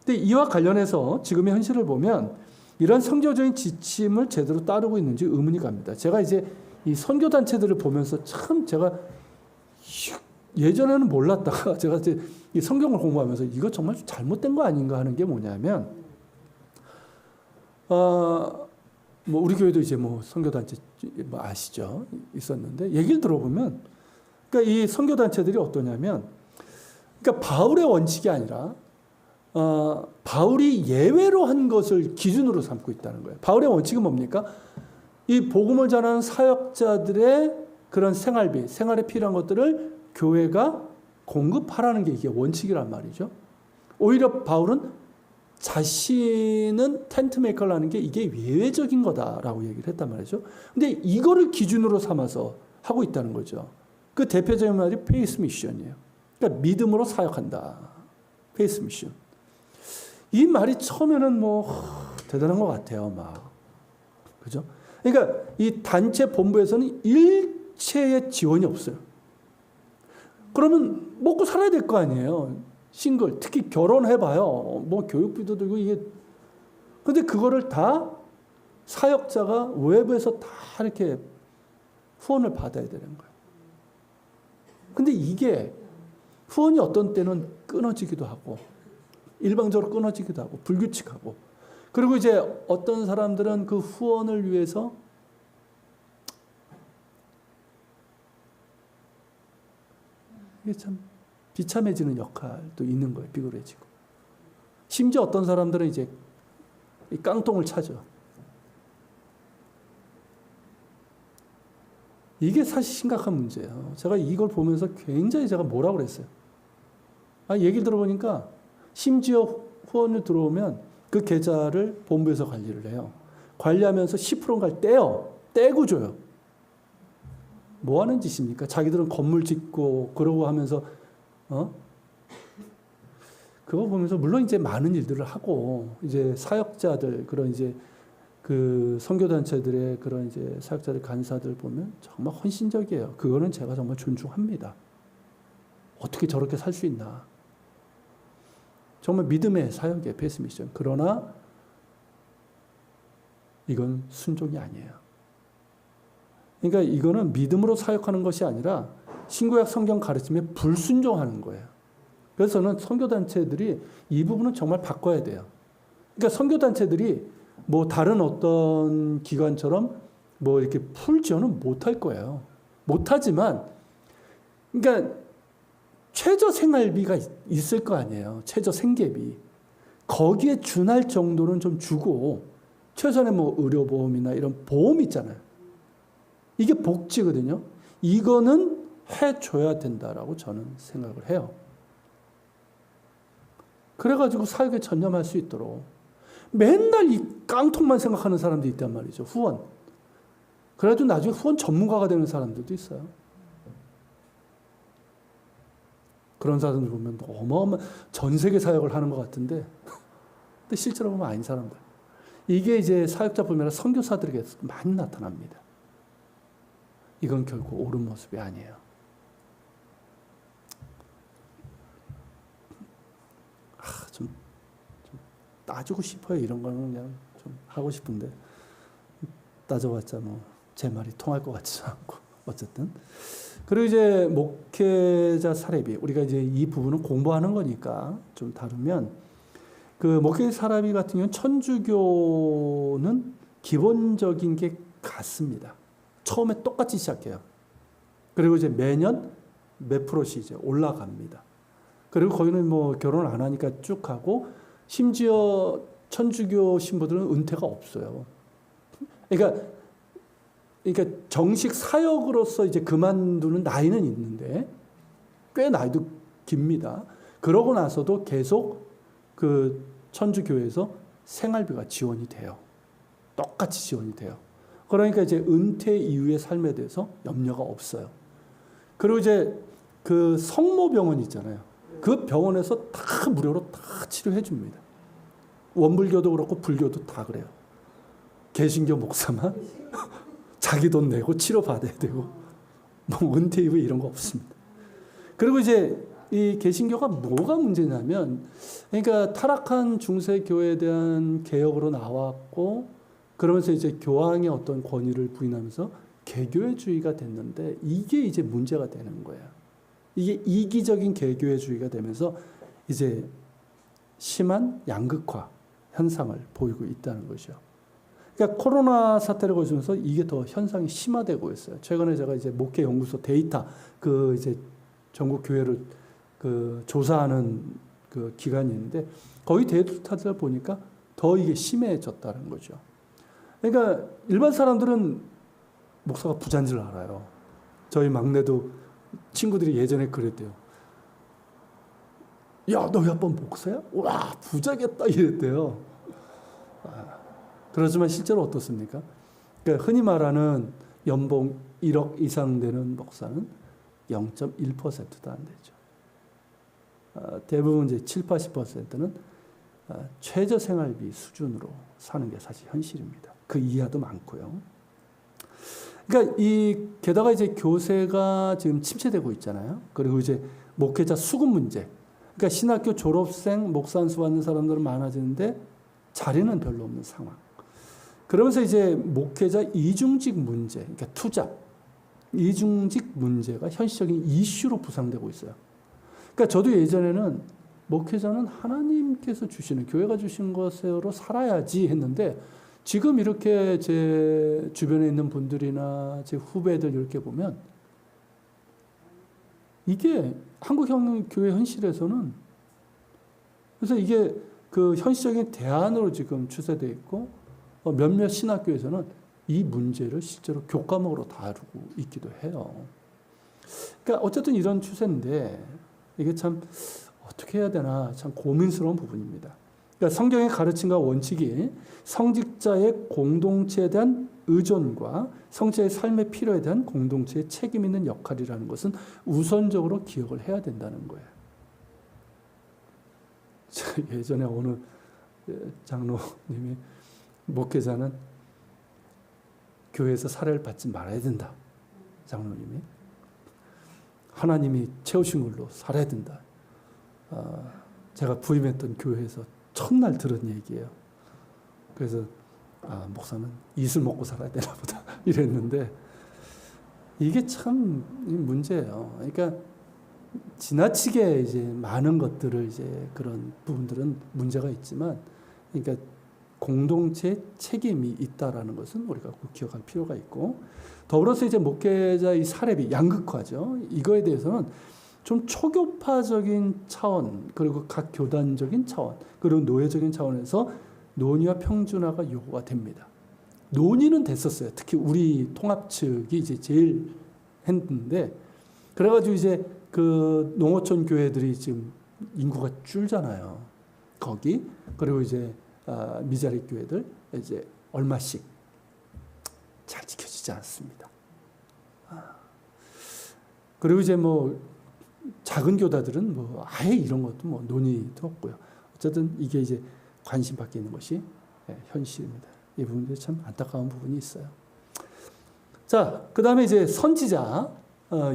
근데 이와 관련해서 지금의 현실을 보면 이런 성경적인 지침을 제대로 따르고 있는지 의문이 갑니다. 제가 이제 이 선교 단체들을 보면서 참 제가 예전에는 몰랐다가 제가 이제 이 성경을 공부하면서 이거 정말 잘못된 거 아닌가 하는 게 뭐냐면, 뭐 우리 교회도 이제 뭐 선교 단체 뭐 아시죠? 있었는데 얘기를 들어보면, 그러니까 이 선교 단체들이 어떠냐면, 그러니까 바울의 원칙이 아니라 바울이 예외로 한 것을 기준으로 삼고 있다는 거예요. 바울의 원칙은 뭡니까? 이 복음을 전하는 사역자들의 그런 생활비, 생활에 필요한 것들을 교회가 공급하라는 게 이게 원칙이란 말이죠. 오히려 바울은 자신은 텐트 메이커라는 게 이게 예외적인 거다라고 얘기를 했단 말이죠. 근데 이거를 기준으로 삼아서 하고 있다는 거죠. 그 대표적인 말이 페이스 미션이에요. 그러니까 믿음으로 사역한다. 페이스 미션. 이 말이 처음에는 뭐 대단한 것 같아요, 막. 그죠? 그러니까 이 단체 본부에서는 일체의 지원이 없어요. 그러면 먹고 살아야 될 거 아니에요. 싱글, 특히 결혼해봐요. 뭐 교육비도 들고 이게. 근데 그거를 다 사역자가 외부에서 다 이렇게 후원을 받아야 되는 거예요. 근데 이게 후원이 어떤 때는 끊어지기도 하고, 일방적으로 끊어지기도 하고, 불규칙하고, 그리고 이제 어떤 사람들은 그 후원을 위해서 이게 참 비참해지는 역할도 있는 거예요. 비굴해지고. 심지어 어떤 사람들은 이제 이 깡통을 차죠. 이게 사실 심각한 문제예요. 제가 이걸 보면서 굉장히 제가 뭐라고 그랬어요. 얘기를 들어보니까 심지어 후원을 들어오면 그 계좌를 본부에서 관리를 해요. 관리하면서 10%를 떼고 줘요. 뭐 하는 짓입니까? 자기들은 건물 짓고 그러고 하면서 그거 보면서 물론 이제 많은 일들을 하고 이제 사역자들 그런 이제 그 선교단체들의 그런 이제 사역자들 간사들 보면 정말 헌신적이에요. 그거는 제가 정말 존중합니다. 어떻게 저렇게 살 수 있나? 정말 믿음의 사역의 페이스 미션. 그러나 이건 순종이 아니에요. 그러니까 이거는 믿음으로 사역하는 것이 아니라 신구약 성경 가르침에 불순종하는 거예요. 그래서 저는 선교단체들이 이 부분은 정말 바꿔야 돼요. 그러니까 선교단체들이 뭐 다른 어떤 기관처럼 뭐 이렇게 풀 지원은 못할 거예요. 못하지만, 그러니까 최저 생활비가 있을 거 아니에요. 최저 생계비. 거기에 준할 정도는 좀 주고, 최소한의 뭐 의료보험이나 이런 보험 있잖아요. 이게 복지거든요. 이거는 해줘야 된다라고 저는 생각을 해요. 그래가지고 사역에 전념할 수 있도록. 맨날 이 깡통만 생각하는 사람도 있단 말이죠. 후원. 그래가지고 나중에 후원 전문가가 되는 사람들도 있어요. 그런 사람들 보면 어마어마한 전 세계 사역을 하는 것 같은데, 근데 실제로 보면 아닌 사람들. 이게 이제 사역자 분야나 선교사들에게 많이 나타납니다. 이건 결코 옳은 모습이 아니에요. 좀 따지고 싶어요. 이런 거는 그냥 좀 하고 싶은데 따져봤자 뭐 제 말이 통할 것 같지도 않고 어쨌든. 그리고 이제 목회자 사례비, 우리가 이제 이 부분은 공부하는 거니까 좀 다루면, 그 목회자 사례비 같은 경우는 천주교는 기본적인 게 같습니다. 처음에 똑같이 시작해요. 그리고 이제 매년 몇 프로씩 이제 올라갑니다. 그리고 거기는 뭐 결혼 안 하니까 쭉 하고, 심지어 천주교 신부들은 은퇴가 없어요. 그러니까 정식 사역으로서 이제 그만두는 나이는 있는데 꽤 나이도 깁니다. 그러고 나서도 계속 그 천주교에서 생활비가 지원이 돼요. 똑같이 지원이 돼요. 그러니까 이제 은퇴 이후의 삶에 대해서 염려가 없어요. 그리고 이제 그 성모병원 있잖아요. 그 병원에서 다 무료로 다 치료해 줍니다. 원불교도 그렇고 불교도 다 그래요. 개신교 목사만 자기 돈 내고 치료받아야 되고, 뭐 은퇴 이후 이런 거 없습니다. 그리고 이제 이 개신교가 뭐가 문제냐면, 그러니까 타락한 중세교회에 대한 개혁으로 나왔고, 그러면서 이제 교황의 어떤 권위를 부인하면서 개교회주의가 됐는데, 이게 이제 문제가 되는 거예요. 이게 이기적인 개교회주의가 되면서 이제 심한 양극화 현상을 보이고 있다는 것이죠. 그러니까 코로나 사태를 거치면서 이게 더 현상이 심화되고 있어요. 최근에 제가 이제 목회 연구소 데이터 그 이제 전국 교회를 그 조사하는 그 기관이 있는데, 거기 데이터를 보니까 더 이게 심해졌다는 거죠. 그러니까 일반 사람들은 목사가 부자인 줄 알아요. 저희 막내도 친구들이 예전에 그랬대요. 야, 너 아빠 목사야? 와, 부자겠다 이랬대요. 그렇지만 실제로 어떻습니까? 그러니까 흔히 말하는 연봉 1억 이상 되는 목사는 0.1%도 안 되죠. 대부분 이제 7, 80%는 최저 생활비 수준으로 사는 게 사실 현실입니다. 그 이하도 많고요. 그러니까 게다가 이제 교세가 지금 침체되고 있잖아요. 그리고 이제 목회자 수급 문제. 그러니까 신학교 졸업생 목사 안수 받는 사람들은 많아지는데 자리는 별로 없는 상황. 그러면서 이제 목회자 이중직 문제, 그러니까 투잡, 이중직 문제가 현실적인 이슈로 부상되고 있어요. 그러니까 저도 예전에는 목회자는 하나님께서 주시는, 교회가 주신 것으로 살아야지 했는데, 지금 이렇게 제 주변에 있는 분들이나 제 후배들 이렇게 보면 이게 한국교회 현실에서는, 그래서 이게 그 현실적인 대안으로 지금 추세되어 있고, 몇몇 신학교에서는 이 문제를 실제로 교과목으로 다루고 있기도 해요. 그러니까 어쨌든 이런 추세인데, 이게 참 어떻게 해야 되나 참 고민스러운 부분입니다. 그러니까 성경의 가르침과 원칙이 성직자의 공동체에 대한 의존과 성직자의 삶의 필요에 대한 공동체의 책임 있는 역할이라는 것은 우선적으로 기억을 해야 된다는 거예요. 예전에 어느 장로님이 목회자는 교회에서 사례를 받지 말아야 된다. 장로님이. 하나님이 채우신 걸로 살아야 된다. 제가 부임했던 교회에서 첫날 들은 얘기예요. 그래서 목사는 이슬 먹고 살아야 되나 보다 이랬는데, 이게 참 문제예요. 그러니까 지나치게 이제 많은 것들을 이제 그런 부분들은 문제가 있지만, 그러니까 공동체 책임이 있다라는 것은 우리가 꼭 기억할 필요가 있고, 더불어서 이제 목회자 이 사례비 양극화죠. 이거에 대해서는 좀 초교파적인 차원, 그리고 각 교단적인 차원, 그리고 노예적인 차원에서 논의와 평준화가 요구가 됩니다. 논의는 됐었어요. 특히 우리 통합 측이 이제 제일 했는데, 그래가지고 이제 그 농어촌 교회들이 지금 인구가 줄잖아요. 거기 그리고 이제 미자립 교회들 이제 얼마씩 잘 지켜지지 않습니다. 그리고 이제 뭐 작은 교단들은 뭐 아예 이런 것도 뭐 논의도 없고요. 어쨌든 이게 이제 관심 밖에 있는 것이 현실입니다. 이 부분도 참 안타까운 부분이 있어요. 자, 그 다음에 이제 선지자,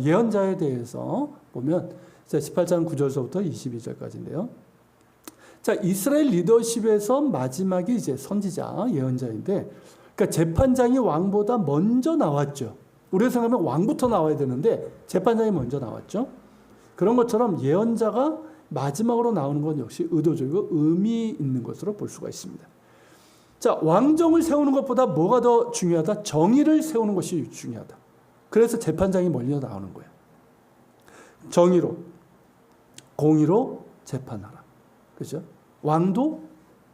예언자에 대해서 보면 18장 9절서부터 22절까지인데요. 자, 이스라엘 리더십에서 마지막이 이제 선지자, 예언자인데, 그러니까 재판장이 왕보다 먼저 나왔죠. 우리가 생각하면 왕부터 나와야 되는데 재판장이 먼저 나왔죠. 그런 것처럼 예언자가 마지막으로 나오는 건 역시 의도적이고 의미 있는 것으로 볼 수가 있습니다. 자, 왕정을 세우는 것보다 뭐가 더 중요하다? 정의를 세우는 것이 중요하다. 그래서 재판장이 먼저 나오는 거예요. 정의로, 공의로 재판하라. 그죠? 왕도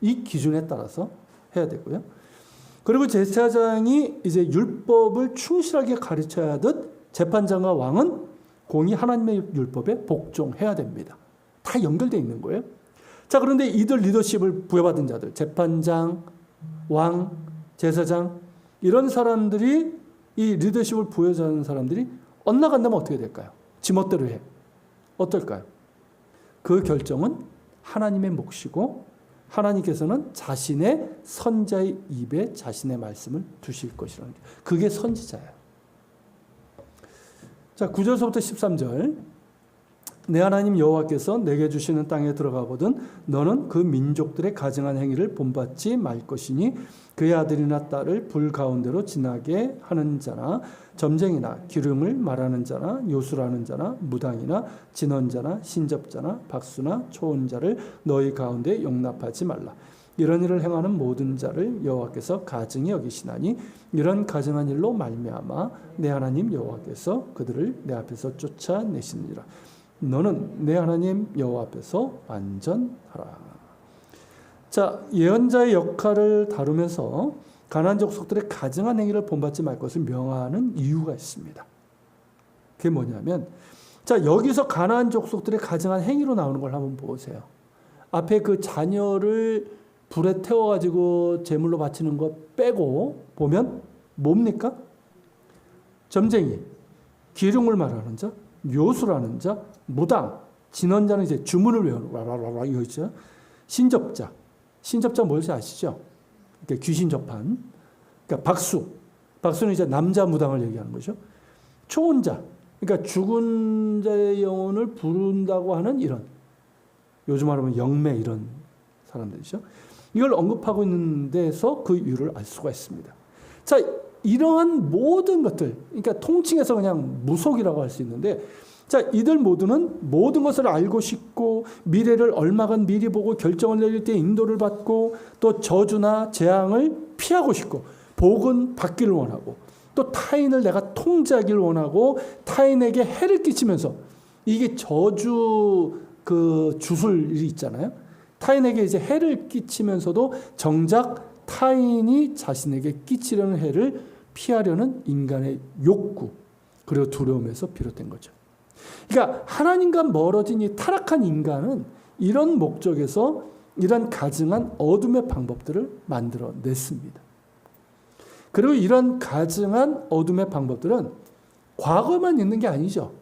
이 기준에 따라서 해야 되고요. 그리고 제사장이 이제 율법을 충실하게 가르쳐야 하듯 재판장과 왕은 공의 하나님의 율법에 복종해야 됩니다. 다 연결되어 있는 거예요. 자, 그런데 이들 리더십을 부여받은 자들, 재판장, 왕, 제사장 이런 사람들이 이 리더십을 부여하는 사람들이 엇나간다면 어떻게 될까요? 지멋대로 해. 어떨까요? 그 결정은 하나님의 몫이고 하나님께서는 자신의 선자의 입에 자신의 말씀을 두실 것이라는 게 그게 선지자예요. 자, 9절서부터 13절. 내 하나님 여호와께서 내게 주시는 땅에 들어가 보든 너는 그 민족들의 가증한 행위를 본받지 말 것이니 그의 아들이나 딸을 불 가운데로 지나게 하는 자나 점쟁이나 기름을 말하는 자나 요술하는 자나 무당이나 진언자나 신접자나 박수나 초혼자를 너희 가운데 용납하지 말라. 이런 일을 행하는 모든 자를 여호와께서 가증히 여기시나니 이런 가증한 일로 말미암아 내 하나님 여호와께서 그들을 내 앞에서 쫓아내시느니라. 너는 내 하나님 여호와 앞에서 완전하라. 자, 예언자의 역할을 다루면서 가나안 족속들의 가증한 행위를 본받지 말 것을 명하는 이유가 있습니다. 그게 뭐냐면, 자, 여기서 가나안 족속들의 가증한 행위로 나오는 걸 한번 보세요. 앞에 그 자녀를 불에 태워가지고 제물로 바치는 거 빼고 보면 뭡니까? 점쟁이, 기름을 말하는 자, 요술하는 자, 무당, 진언자는 이제 주문을 외우는 이거 있죠. 신접자, 신접자 뭔지 아시죠? 그러니까 귀신 접한. 그러니까 박수는 이제 남자 무당을 얘기하는 거죠. 초혼자, 그러니까 죽은 자의 영혼을 부른다고 하는 이런, 요즘 말하면 영매 이런 사람들이죠. 이걸 언급하고 있는 데서 그 이유를 알 수가 있습니다. 자, 이러한 모든 것들, 그러니까 통칭해서 그냥 무속이라고 할 수 있는데, 자, 이들 모두는 모든 것을 알고 싶고 미래를 얼마간 미리 보고 결정을 내릴 때 인도를 받고 또 저주나 재앙을 피하고 싶고 복은 받기를 원하고 또 타인을 내가 통제하기를 원하고 타인에게 해를 끼치면서 이게 저주 그 주술이 있잖아요. 타인에게 이제 해를 끼치면서도 정작 타인이 자신에게 끼치려는 해를 피하려는 인간의 욕구 그리고 두려움에서 비롯된 거죠. 그러니까 하나님과 멀어진 이 타락한 인간은 이런 목적에서 이런 가증한 어둠의 방법들을 만들어냈습니다. 그리고 이런 가증한 어둠의 방법들은 과거만 있는 게 아니죠.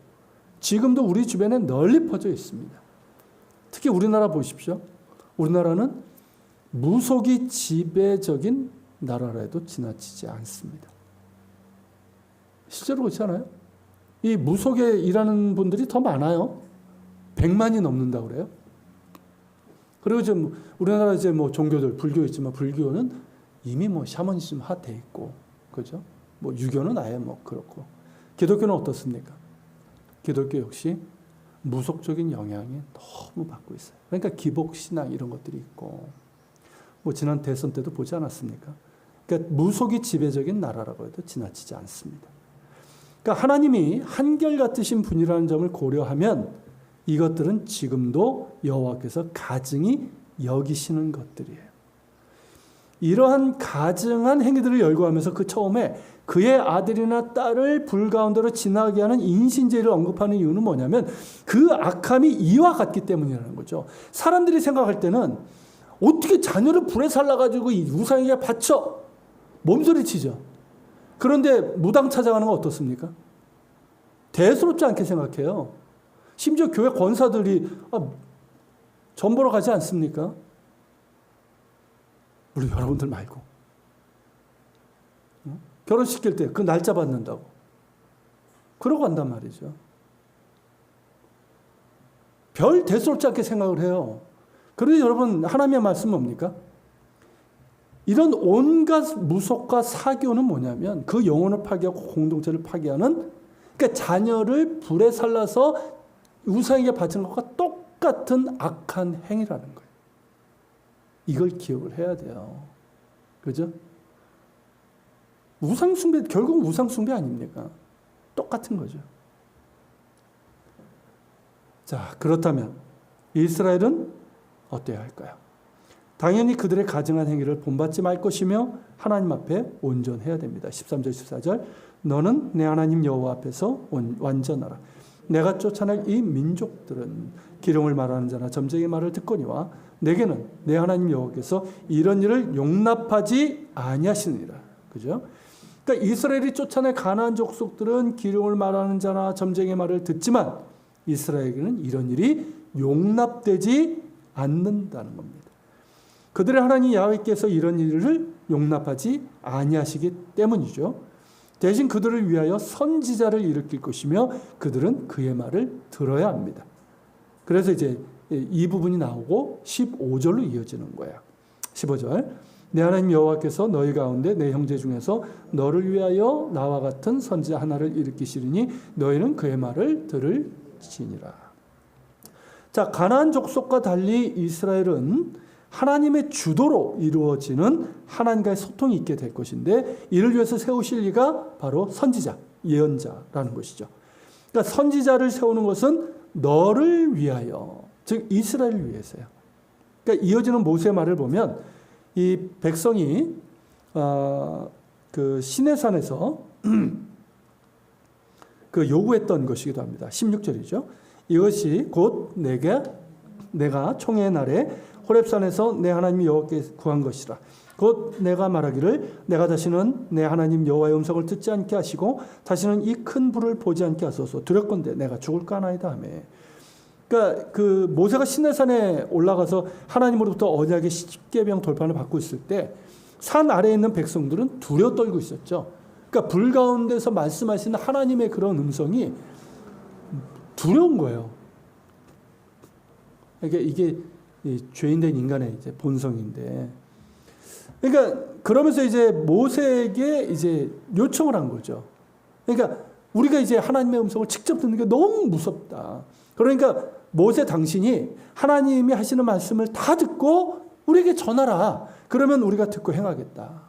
지금도 우리 주변에 널리 퍼져 있습니다. 특히 우리나라 보십시오. 우리나라는 무속이 지배적인 나라라 해도 지나치지 않습니다. 실제로 그렇지 않아요? 이 무속에 일하는 분들이 더 많아요. 100만이 넘는다고 그래요. 그리고 지금 우리나라 이제 뭐 종교들, 불교 있지만 불교는 이미 뭐 샤머니즘 화돼 있고, 그죠? 뭐 유교는 아예 뭐 그렇고. 기독교는 어떻습니까? 기독교 역시 무속적인 영향이 너무 받고 있어요. 그러니까 기복신앙 이런 것들이 있고, 뭐 지난 대선 때도 보지 않았습니까? 그러니까 무속이 지배적인 나라라고 해도 지나치지 않습니다. 그러니까 하나님이 한결같으신 분이라는 점을 고려하면 이것들은 지금도 여호와께서 가증히 여기시는 것들이에요. 이러한 가증한 행위들을 열거하면서 그 처음에 그의 아들이나 딸을 불 가운데로 지나게 하는 인신제를 언급하는 이유는 뭐냐면 그 악함이 이와 같기 때문이라는 거죠. 사람들이 생각할 때는 어떻게 자녀를 불에 살라가지고 이 우상에게 바쳐 몸소리치죠. 그런데 무당 찾아가는 건 어떻습니까? 대수롭지 않게 생각해요. 심지어 교회 권사들이 전 보러 가지 않습니까? 우리 여러분들 말고. 결혼시킬 때 그 날짜 받는다고. 그러고 간단 말이죠. 별 대수롭지 않게 생각을 해요. 그런데 여러분 하나님의 말씀은 뭡니까? 이런 온갖 무속과 사교는 뭐냐면 그 영혼을 파괴하고 공동체를 파괴하는, 그러니까 자녀를 불에 살라서 우상에게 바치는 것과 똑같은 악한 행위라는 거예요. 이걸 기억을 해야 돼요. 그죠? 우상숭배, 결국 우상숭배 아닙니까? 똑같은 거죠. 자, 그렇다면 이스라엘은 어때야 할까요? 당연히 그들의 가증한 행위를 본받지 말 것이며 하나님 앞에 온전해야 됩니다. 13절 14절 너는 내 하나님 여호와 앞에서 완전하라. 내가 쫓아낼 이 민족들은 기름을 말하는 자나 점쟁이 말을 듣거니와 내게는 내 하나님 여호와께서 이런 일을 용납하지 아니하시느니라. 그죠? 그러니까 이스라엘이 쫓아낸 가나안 족속들은 기름을 말하는 자나 점쟁이 말을 듣지만 이스라엘에게는 이런 일이 용납되지 않는다는 겁니다. 그들의 하나님 야훼께서 이런 일을 용납하지 아니하시기 때문이죠. 대신 그들을 위하여 선지자를 일으킬 것이며 그들은 그의 말을 들어야 합니다. 그래서 이제 이 부분이 나오고 15절로 이어지는 거예요. 15절 내 하나님 여호와께서 너희 가운데 내 형제 중에서 너를 위하여 나와 같은 선지자 하나를 일으키시리니 너희는 그의 말을 들을지니라. 자, 가나안 족속과 달리 이스라엘은 하나님의 주도로 이루어지는 하나님과의 소통이 있게 될 것인데 이를 위해서 세우실 이가 바로 선지자, 예언자라는 것이죠. 그러니까 선지자를 세우는 것은 너를 위하여, 즉 이스라엘을 위해서요. 그러니까 이어지는 모세의 말을 보면 이 백성이 그 시내산에서 그 요구했던 것이기도 합니다. 16절이죠. 이것이 곧 내가 총회의 날에 호렙산에서 내 하나님 여호와께 구한 것이라. 곧 내가 말하기를 내가 다시는 내 하나님 여호와의 음성을 듣지 않게 하시고 다시는 이 큰 불을 보지 않게 하소서. 두렵건대 내가 죽을까 하나이다 하며. 그러니까 그 모세가 시내산에 올라가서 하나님으로부터 언약의 십계명 돌판을 받고 있을 때 산 아래에 있는 백성들은 두려워 떨고 있었죠. 그러니까 불 가운데서 말씀하시는 하나님의 그런 음성이 두려운 거예요. 그러니까 이게 죄인된 인간의 이제 본성인데, 그러니까 그러면서 이제 모세에게 이제 요청을 한 거죠. 그러니까 우리가 이제 하나님의 음성을 직접 듣는 게 너무 무섭다. 그러니까 모세 당신이 하나님이 하시는 말씀을 다 듣고 우리에게 전하라. 그러면 우리가 듣고 행하겠다.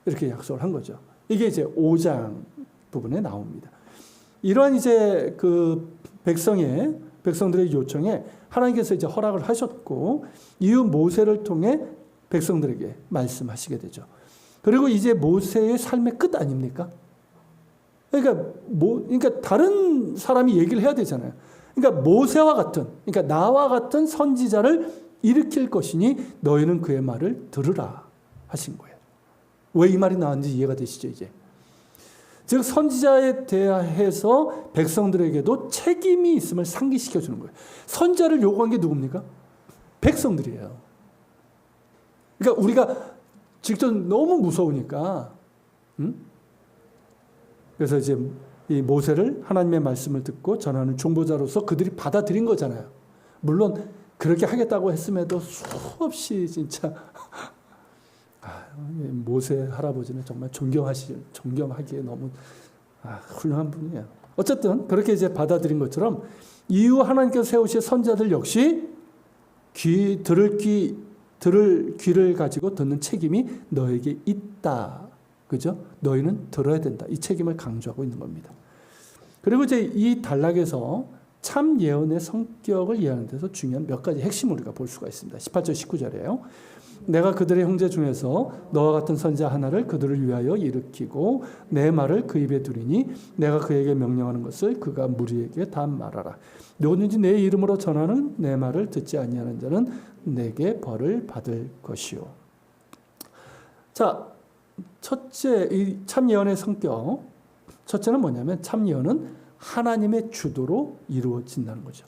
이렇게 약속을 한 거죠. 이게 이제 5장 부분에 나옵니다. 이러한 이제 그 백성들의 요청에 하나님께서 이제 허락을 하셨고 이후 모세를 통해 백성들에게 말씀하시게 되죠. 그리고 이제 모세의 삶의 끝 아닙니까? 그러니까 다른 사람이 얘기를 해야 되잖아요. 그러니까 모세와 같은, 그러니까 나와 같은 선지자를 일으킬 것이니 너희는 그의 말을 들으라 하신 거예요. 왜 이 말이 나왔는지 이해가 되시죠, 이제? 즉 선지자에 대해서 백성들에게도 책임이 있음을 상기시켜 주는 거예요. 선지자를 요구한 게 누굽니까? 백성들이에요. 그러니까 우리가 직접 너무 무서우니까, 그래서 이제 이 모세를 하나님의 말씀을 듣고 전하는 중보자로서 그들이 받아들인 거잖아요. 물론 그렇게 하겠다고 했음에도 수없이 진짜 모세 할아버지는 정말 존경하기에 너무 훌륭한 분이에요. 어쨌든 그렇게 이제 받아들인 것처럼 이후 하나님께서 세우신 선자들 역시 들을 귀를 가지고 듣는 책임이 너에게 있다. 그죠? 너희는 들어야 된다. 이 책임을 강조하고 있는 겁니다. 그리고 이제 이 단락에서 참 예언의 성격을 이해하는 데서 중요한 몇 가지 핵심을 우리가 볼 수가 있습니다. 18절 19절이에요. 내가 그들의 형제 중에서 너와 같은 선지자 하나를 그들을 위하여 일으키고 내 말을 그 입에 두리니 내가 그에게 명령하는 것을 그가 무리에게 다 말하라. 누구든지 내 이름으로 전하는 내 말을 듣지 아니하는 자는 내게 벌을 받을 것이요. 자, 첫째, 이 참 예언의 성격. 첫째는 뭐냐면 참 예언은 하나님의 주도로 이루어진다는 거죠.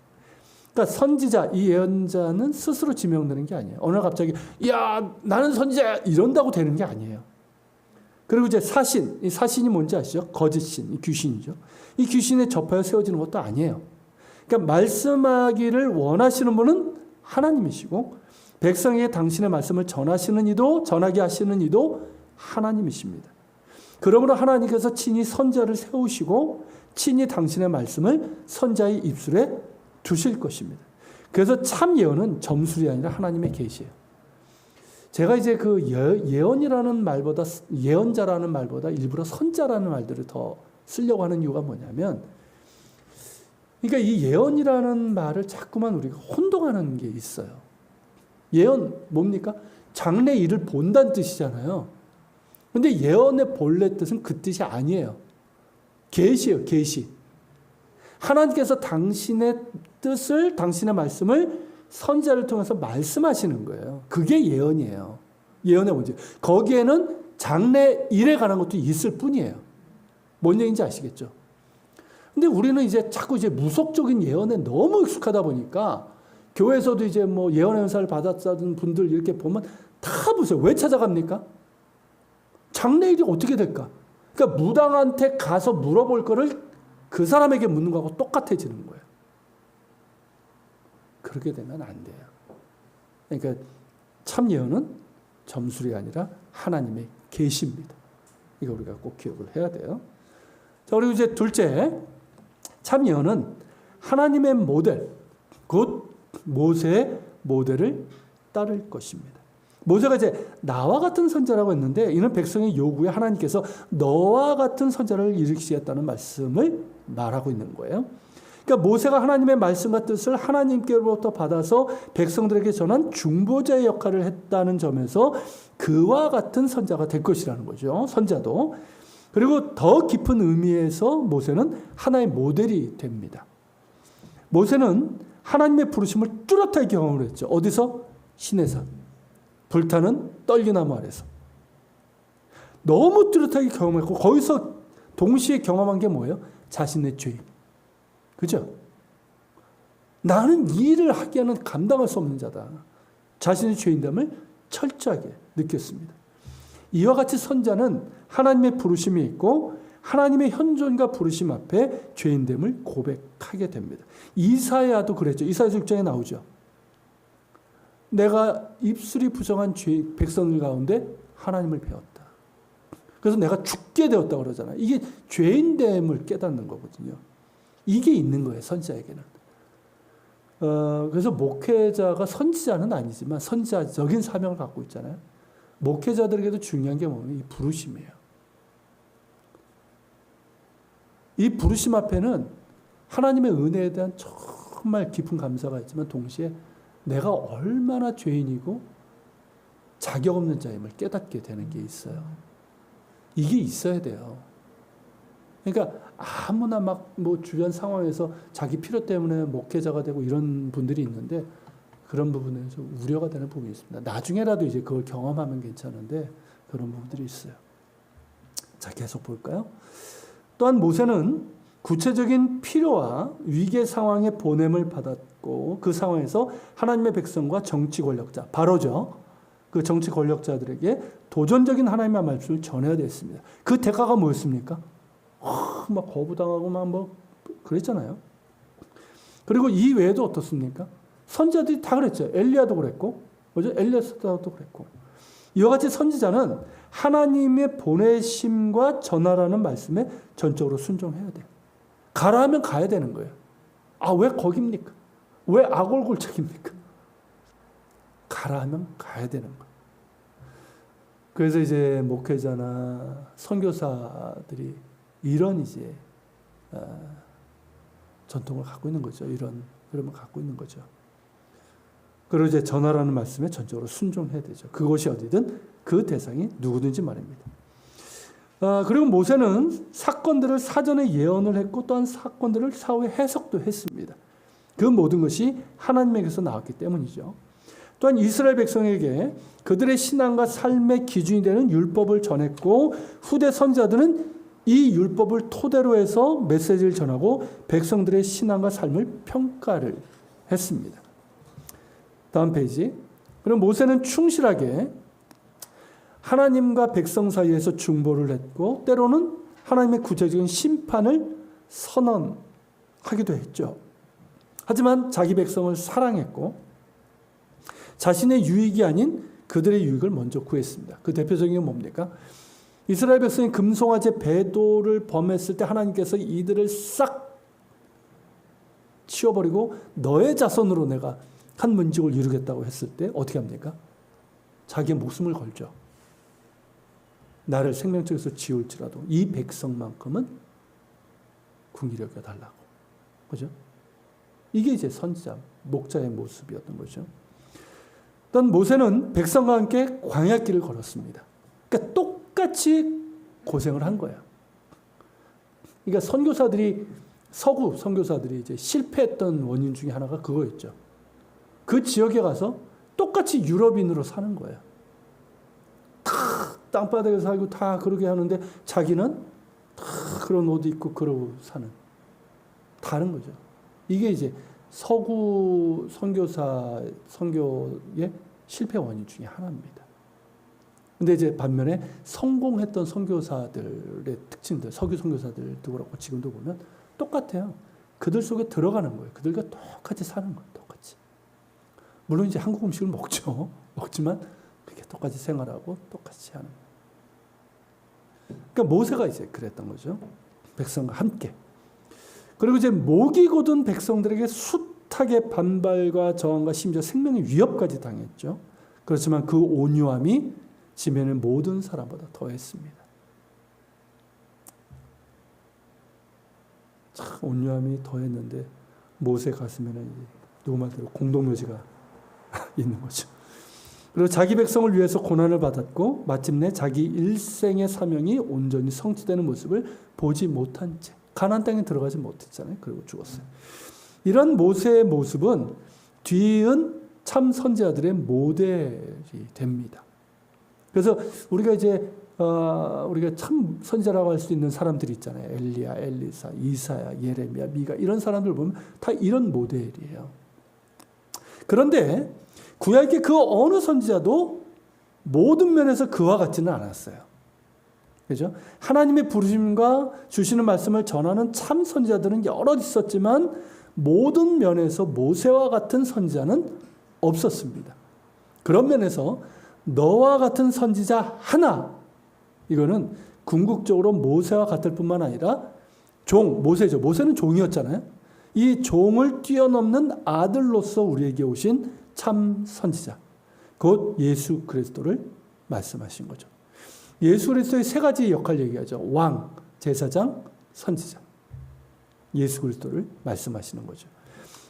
그러니까 선지자, 이 예언자는 스스로 지명되는 게 아니에요. 어느 날 갑자기 야 나는 선지자 이런다고 되는 게 아니에요. 그리고 이제 사신, 이 사신이 뭔지 아시죠? 거짓신, 이 귀신이죠. 이 귀신에 접하여 세워지는 것도 아니에요. 그러니까 말씀하기를 원하시는 분은 하나님이시고 백성에게 당신의 말씀을 전하시는 이도 전하게 하시는 이도 하나님이십니다. 그러므로 하나님께서 친히 선지자를 세우시고 친히 당신의 말씀을 선지자의 입술에 두실 것입니다. 그래서 참 예언은 점술이 아니라 하나님의 계시예요. 제가 이제 그 예언이라는 말보다 예언자라는 말보다 일부러 선자라는 말들을 더 쓰려고 하는 이유가 뭐냐면, 그러니까 이 예언이라는 말을 자꾸만 우리가 혼동하는 게 있어요. 예언 뭡니까? 장래 일을 본다는 뜻이잖아요. 근데 예언의 본래 뜻은 그 뜻이 아니에요. 계시예요, 계시. 하나님께서 당신의 뜻을, 당신의 말씀을 선지자를 통해서 말씀하시는 거예요. 그게 예언이에요. 예언의 문제. 거기에는 장래 일에 관한 것도 있을 뿐이에요. 뭔 얘기인지 아시겠죠? 근데 우리는 이제 자꾸 이제 무속적인 예언에 너무 익숙하다 보니까 교회에서도 이제 뭐 예언의 은사를 받았다는 분들 이렇게 보면 다 보세요. 왜 찾아갑니까? 장래 일이 어떻게 될까? 그러니까 무당한테 가서 물어볼 거를 그 사람에게 묻는 거하고 똑같아지는 거예요. 그렇게 되면 안 돼요. 그러니까 참 예언은 점술이 아니라 하나님의 계시입니다. 이거 우리가 꼭 기억을 해야 돼요. 자, 그리고 이제 둘째, 참 예언은 하나님의 모델, 곧 모세의 모델을 따를 것입니다. 모세가 이제 나와 같은 선자라고 했는데 이는 백성의 요구에 하나님께서 너와 같은 선자를 일으키시겠다는 말씀을 말하고 있는 거예요. 그러니까 모세가 하나님의 말씀과 뜻을 하나님께로부터 받아서 백성들에게 전한 중보자의 역할을 했다는 점에서 그와 같은 선자가 될 것이라는 거죠. 선자도. 그리고 더 깊은 의미에서 모세는 하나의 모델이 됩니다. 모세는 하나님의 부르심을 뚜렷하게 경험을 했죠. 어디서? 시내산. 불타는 떨기나무 아래서. 너무 뚜렷하게 경험했고 거기서 동시에 경험한 게 뭐예요? 자신의 죄. 그죠? 나는 이 일을 하기에는 감당할 수 없는 자다. 자신의 죄인됨을 철저하게 느꼈습니다. 이와 같이 선자는 하나님의 부르심이 있고 하나님의 현존과 부르심 앞에 죄인됨을 고백하게 됩니다. 이사야도 그랬죠. 이사야 6장에 나오죠. 내가 입술이 부정한 백성들 가운데 하나님을 배웠다. 그래서 내가 죽게 되었다고 그러잖아요. 이게 죄인됨을 깨닫는 거거든요. 이게 있는 거예요, 선지자에게는. 그래서 목회자가 선지자는 아니지만 선지자적인 사명을 갖고 있잖아요. 목회자들에게도 중요한 게 뭐냐면 이 부르심이에요. 이 부르심 앞에는 하나님의 은혜에 대한 정말 깊은 감사가 있지만 동시에 내가 얼마나 죄인이고 자격 없는 자임을 깨닫게 되는 게 있어요. 이게 있어야 돼요. 그러니까 아무나 막 뭐 주변 상황에서 자기 필요 때문에 목회자가 되고 이런 분들이 있는데 그런 부분에서 우려가 되는 부분이 있습니다. 나중에라도 이제 그걸 경험하면 괜찮은데 그런 부분들이 있어요. 자, 계속 볼까요? 또한 모세는 구체적인 필요와 위기 상황에 보냄을 받았고 그 상황에서 하나님의 백성과 정치 권력자, 바로죠. 그 정치 권력자들에게 도전적인 하나님의 말씀을 전해야 됐습니다. 그 대가가 뭐였습니까? 막 거부당하고 막 뭐 그랬잖아요. 그리고 이 외에도 어떻습니까? 선지자들이 다 그랬죠. 엘리야도 그랬고, 그죠? 엘리야도 그랬고. 이와 같이 선지자는 하나님의 보내심과 전하라는 말씀에 전적으로 순종해야 돼요. 가라 하면 가야 되는 거예요. 아, 왜 거깁니까? 왜 아골골책입니까? 가라 하면 가야 되는 거예요. 그래서 이제 목회자나 선교사들이 이런 이제 전통을 갖고 있는 거죠. 이런 흐름을 갖고 있는 거죠. 그리고 이제 전하라는 말씀에 전적으로 순종해야 되죠. 그것이 어디든 그 대상이 누구든지 말입니다. 그리고 모세는 사건들을 사전에 예언을 했고 또한 사건들을 사후에 해석도 했습니다. 그 모든 것이 하나님에게서 나왔기 때문이죠. 또한 이스라엘 백성에게 그들의 신앙과 삶의 기준이 되는 율법을 전했고 후대 선지자들은 이 율법을 토대로 해서 메시지를 전하고 백성들의 신앙과 삶을 평가를 했습니다. 다음 페이지. 그럼 모세는 충실하게 하나님과 백성 사이에서 중보를 했고 때로는 하나님의 구체적인 심판을 선언하기도 했죠. 하지만 자기 백성을 사랑했고 자신의 유익이 아닌 그들의 유익을 먼저 구했습니다. 그 대표적인 게 뭡니까? 이스라엘 백성이 금송아지 배도를 범했을 때 하나님께서 이들을 싹 치워버리고 너의 자손으로 내가 한 민족을 이루겠다고 했을 때 어떻게 합니까? 자기의 목숨을 걸죠. 나를 생명책에서 지울지라도 이 백성만큼은 궁일히 여겨달라고. 그죠? 이게 이제 선지자, 목자의 모습이었던 거죠. 일단 모세는 백성과 함께 광야길을 걸었습니다. 그러니까 똑같이 고생을 한 거야. 그러니까 서구 선교사들이 이제 실패했던 원인 중에 하나가 그거였죠. 그 지역에 가서 똑같이 유럽인으로 사는 거예요. 다 땅바닥에 살고 다 그러게 하는데 자기는 다 그런 옷 입고 그러고 사는. 다른 거죠. 이게 이제 서구 선교의 실패 원인 중에 하나입니다. 근데 이제 반면에 성공했던 선교사들의 특징들, 석유 선교사들도 그렇고 지금도 보면 똑같아요. 그들 속에 들어가는 거예요. 그들과 똑같이 사는 거예요. 똑같이. 물론 이제 한국 음식을 먹죠. 먹지만 그렇게 똑같이 생활하고 똑같이 하는 거예요. 그러니까 모세가 이제 그랬던 거죠. 백성과 함께. 그리고 이제 목이 곧은 백성들에게 숱하게 반발과 저항과 심지어 생명의 위협까지 당했죠. 그렇지만 그 온유함이 지면의 모든 사람보다 더했습니다. 참 온유함이 더했는데 모세 가슴에는 누구 말대로 공동묘지가 있는 거죠. 그리고 자기 백성을 위해서 고난을 받았고 마침내 자기 일생의 사명이 온전히 성취되는 모습을 보지 못한 채 가나안 땅에 들어가지 못했잖아요. 그리고 죽었어요. 이런 모세의 모습은 뒤이은 참 선지자들의 모델이 됩니다. 그래서 우리가 이제 우리가 참 선지자라고 할 수 있는 사람들이 있잖아요. 엘리야, 엘리사, 이사야, 예레미야, 미가 이런 사람들 보면 다 이런 모델이에요. 그런데 구약의 그 어느 선지자도 모든 면에서 그와 같지는 않았어요. 그죠? 하나님의 부르심과 주시는 말씀을 전하는 참 선지자들은 여러 있었지만 모든 면에서 모세와 같은 선지자는 없었습니다. 그런 면에서 너와 같은 선지자 하나, 이거는 궁극적으로 모세와 같을 뿐만 아니라 모세죠. 모세는 종이었잖아요. 이 종을 뛰어넘는 아들로서 우리에게 오신 참 선지자, 곧 예수 그리스도를 말씀하신 거죠. 예수 그리스도의 세 가지 역할 얘기하죠. 왕, 제사장, 선지자. 예수 그리스도를 말씀하시는 거죠.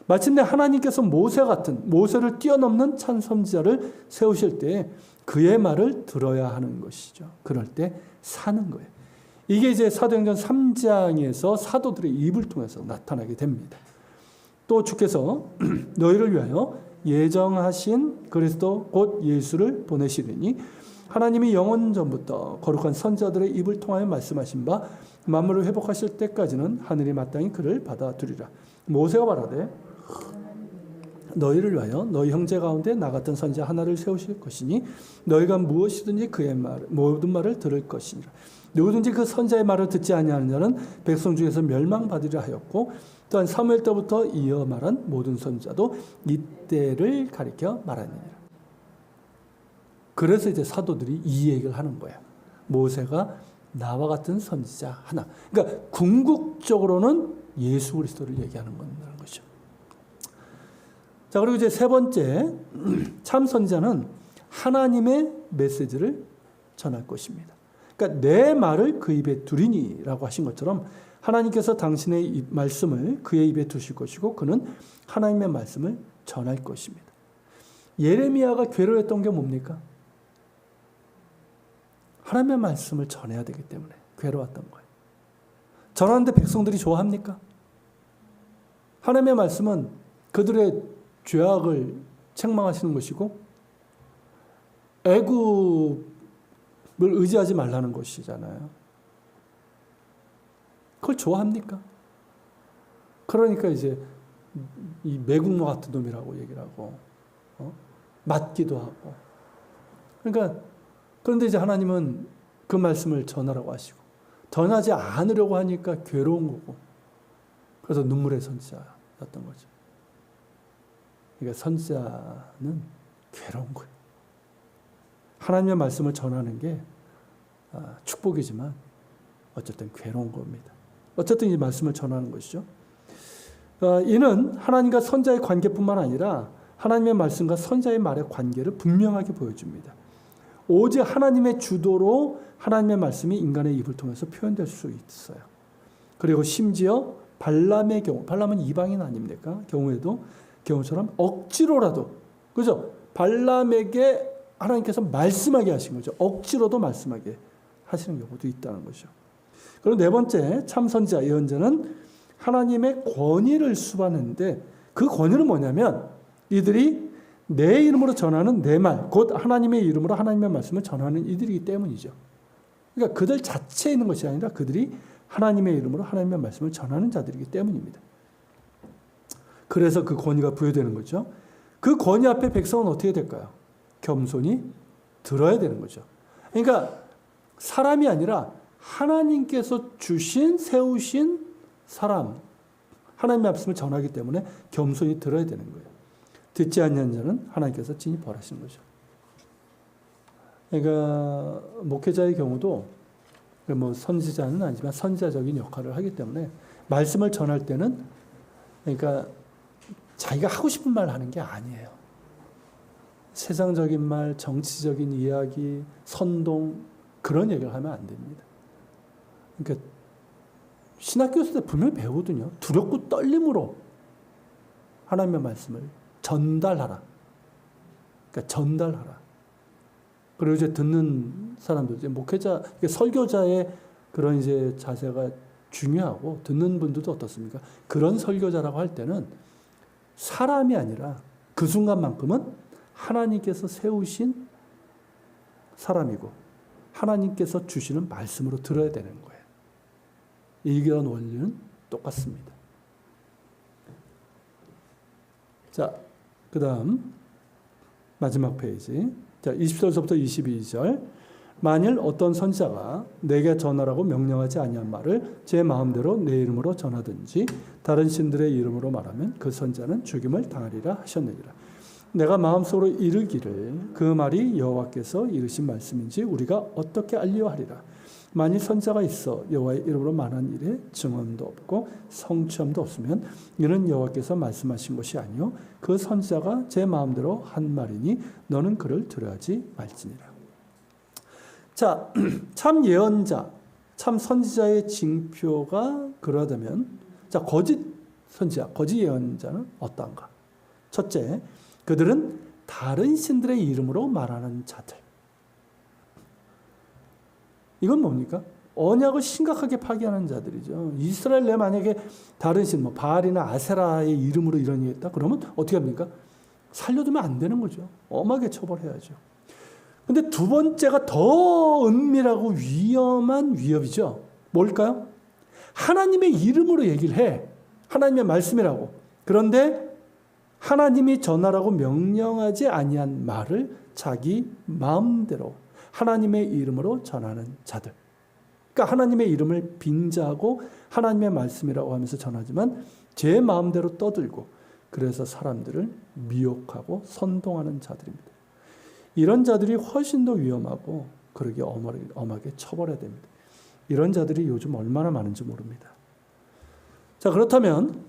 마침내 하나님께서 모세를 뛰어넘는 참 선지자를 세우실 때 그의 말을 들어야 하는 것이죠. 그럴 때 사는 거예요. 이게 이제 사도행전 3장에서 사도들의 입을 통해서 나타나게 됩니다. 또 주께서 너희를 위하여 예정하신 그리스도 곧 예수를 보내시리니 하나님이 영원 전부터 거룩한 선지자들의 입을 통하여 말씀하신 바 만물을 회복하실 때까지는 하늘이 마땅히 그를 받아두리라. 모세가 말하되 너희를 위하여 너희 형제 가운데 나 같은 선지자 하나를 세우실 것이니 너희가 무엇이든지 그의 모든 말을 들을 것이니라. 누구든지 그 선지자의 말을 듣지 아니하는 자는 백성 중에서 멸망받으리라 하였고 또한 사무엘 때부터 이어 말한 모든 선지자도 이때를 가리켜 말하느니라. 그래서 이제 사도들이 이 얘기를 하는 거야. 모세가 나와 같은 선지자 하나. 그러니까 궁극적으로는 예수 그리스도를 얘기하는 건다는 거죠. 자, 그리고 이제 세 번째, 참 선지자는 하나님의 메시지를 전할 것입니다. 그러니까 내 말을 그 입에 두리니라고 하신 것처럼 하나님께서 당신의 말씀을 그의 입에 두실 것이고 그는 하나님의 말씀을 전할 것입니다. 예레미야가 괴로웠던 게 뭡니까? 하나님의 말씀을 전해야 되기 때문에 괴로웠던 거예요. 전하는데 백성들이 좋아합니까? 하나님의 말씀은 그들의 죄악을 책망하시는 것이고 애굽을 의지하지 말라는 것이잖아요. 그걸 좋아합니까? 그러니까 이제 이 매국노 같은 놈이라고 얘기를 하고 맞기도 하고. 그러니까 그런데 이제 하나님은 그 말씀을 전하라고 하시고 전하지 않으려고 하니까 괴로운 거고. 그래서 눈물의 선지자였던 거죠. 그러니까 선지자는 괴로운 거예요. 하나님의 말씀을 전하는 게 축복이지만 어쨌든 괴로운 겁니다. 어쨌든 이 말씀을 전하는 것이죠. 이는 하나님과 선자의 관계뿐만 아니라 하나님의 말씀과 선자의 말의 관계를 분명하게 보여줍니다. 오직 하나님의 주도로 하나님의 말씀이 인간의 입을 통해서 표현될 수 있어요. 그리고 심지어 발람의 경우, 발람은 이방인 아닙니까? 경우처럼 억지로라도, 그죠? 발람에게 하나님께서 말씀하게 하신 거죠. 억지로도 말씀하게 하시는 경우도 있다는 거죠. 그리고 네 번째, 참 선지자, 예언자는 하나님의 권위를 수반하는데 그 권위는 뭐냐면 이들이 내 이름으로 전하는 내 말, 곧 하나님의 이름으로 하나님의 말씀을 전하는 이들이기 때문이죠. 그러니까 그들 자체에 있는 것이 아니라 그들이 하나님의 이름으로 하나님의 말씀을 전하는 자들이기 때문입니다. 그래서 그 권위가 부여되는 거죠. 그 권위 앞에 백성은 어떻게 될까요? 겸손히 들어야 되는 거죠. 그러니까 사람이 아니라 하나님께서 세우신 사람, 하나님의 말씀을 전하기 때문에 겸손히 들어야 되는 거예요. 듣지 않는 자는 하나님께서 진히 벌하시는 거죠. 그러니까 목회자의 경우도 뭐 선지자는 아니지만 선지자적인 역할을 하기 때문에 말씀을 전할 때는 그러니까 자기가 하고 싶은 말 하는 게 아니에요. 세상적인 말, 정치적인 이야기, 선동 그런 얘기를 하면 안 됩니다. 그러니까 신학교에서 때 분명히 배우거든요. 두렵고 떨림으로 하나님의 말씀을 전달하라. 그러니까 전달하라. 그리고 이제 듣는 사람들, 이제 목회자, 설교자의 그런 이제 자세가 중요하고 듣는 분들도 어떻습니까? 그런 설교자라고 할 때는 사람이 아니라 그 순간만큼은 하나님께서 세우신 사람이고 하나님께서 주시는 말씀으로 들어야 되는 거예요. 이런 원리는 똑같습니다. 자, 그 다음 마지막 페이지. 자, 20절부터 22절. 만일 어떤 선지자가 내게 전하라고 명령하지 아니한 말을 제 마음대로 내 이름으로 전하든지 다른 신들의 이름으로 말하면 그 선지자는 죽임을 당하리라 하셨느니라. 내가 마음속으로 이르기를 그 말이 여호와께서 이르신 말씀인지 우리가 어떻게 알리오하리라. 만일 선지자가 있어 여호와의 이름으로 말한 일에 증언도 없고 성취함도 없으면 이는 여호와께서 말씀하신 것이 아니요 그 선지자가 제 마음대로 한 말이니 너는 그를 두려워하지 말지니라. 자, 참 예언자, 참 선지자의 징표가 그러다면 자, 거짓 선지자, 거짓 예언자는 어떠한가? 첫째, 그들은 다른 신들의 이름으로 말하는 자들. 이건 뭡니까? 언약을 심각하게 파기하는 자들이죠. 이스라엘 내 만약에 다른 신, 뭐 바알이나 아세라의 이름으로 이런 일이 했다? 그러면 어떻게 합니까? 살려두면 안 되는 거죠. 엄하게 처벌해야죠. 근데 두 번째가 더 은밀하고 위험한 위협이죠. 뭘까요? 하나님의 이름으로 얘기를 해. 하나님의 말씀이라고. 그런데 하나님이 전하라고 명령하지 아니한 말을 자기 마음대로 하나님의 이름으로 전하는 자들. 그러니까 하나님의 이름을 빙자하고 하나님의 말씀이라고 하면서 전하지만 제 마음대로 떠들고 그래서 사람들을 미혹하고 선동하는 자들입니다. 이런 자들이 훨씬 더 위험하고 그러게 엄하게 처벌해야 됩니다. 이런 자들이 요즘 얼마나 많은지 모릅니다. 자, 그렇다면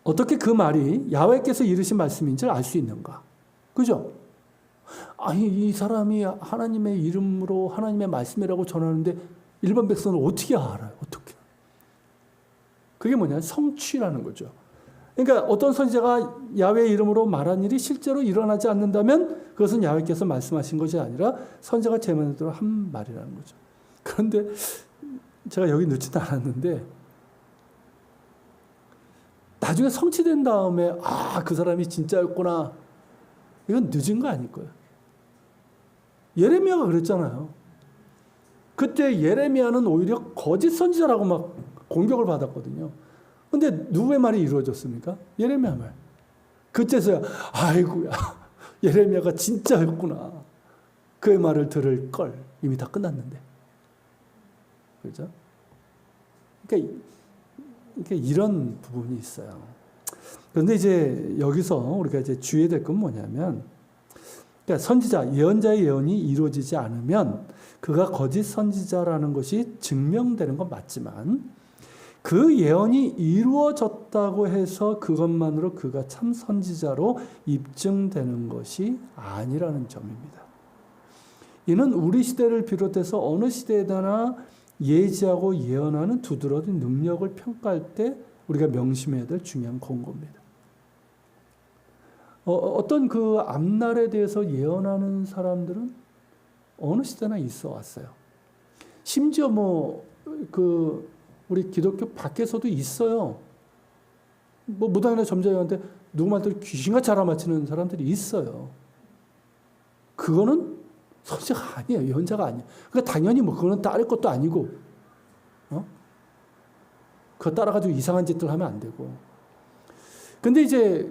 어떻게 그 말이 야훼께서 이르신 말씀인 줄 알 수 있는가? 그죠? 아니, 이 사람이 하나님의 이름으로 하나님의 말씀이라고 전하는데 일반 백성은 어떻게 알아요? 어떻게? 그게 뭐냐? 성취라는 거죠. 그러니까 어떤 선지자가 야훼의 이름으로 말한 일이 실제로 일어나지 않는다면 그것은 야훼께서 말씀하신 것이 아니라 선지자가 제 마음대로 한 말이라는 거죠. 그런데 제가 여기 넣지도 않았는데 나중에 성취된 다음에 그 사람이 진짜였구나. 이건 늦은 거 아닐 거예요. 예레미야가 그랬잖아요. 그때 예레미야는 오히려 거짓 선지자라고 막 공격을 받았거든요. 근데 누구의 말이 이루어졌습니까? 예레미야 말. 그때서야 아이고야 예레미야가 진짜였구나. 그의 말을 들을 걸. 이미 다 끝났는데. 그렇죠? 그러니까 이런 부분이 있어요. 그런데 이제 여기서 우리가 이제 주의해야 될 건 뭐냐면, 그러니까 선지자, 예언자의 예언이 이루어지지 않으면 그가 거짓 선지자라는 것이 증명되는 건 맞지만 그 예언이 이루어졌다고 해서 그것만으로 그가 참 선지자로 입증되는 것이 아니라는 점입니다. 이는 우리 시대를 비롯해서 어느 시대에나 예지하고 예언하는 두드러진 능력을 평가할 때 우리가 명심해야 될 중요한 권고입니다. 어떤 그 앞날에 대해서 예언하는 사람들은 어느 시대나 있어 왔어요. 심지어 우리 기독교 밖에서도 있어요. 무당이나 점자였는데 누구한테 귀신같이 알아맞히는 사람들이 있어요. 그거는 선지자가 아니에요. 예언자가 아니에요. 그러니까 당연히 그거는 따를 것도 아니고, 그거 따라가지고 이상한 짓들 하면 안 되고. 근데 이제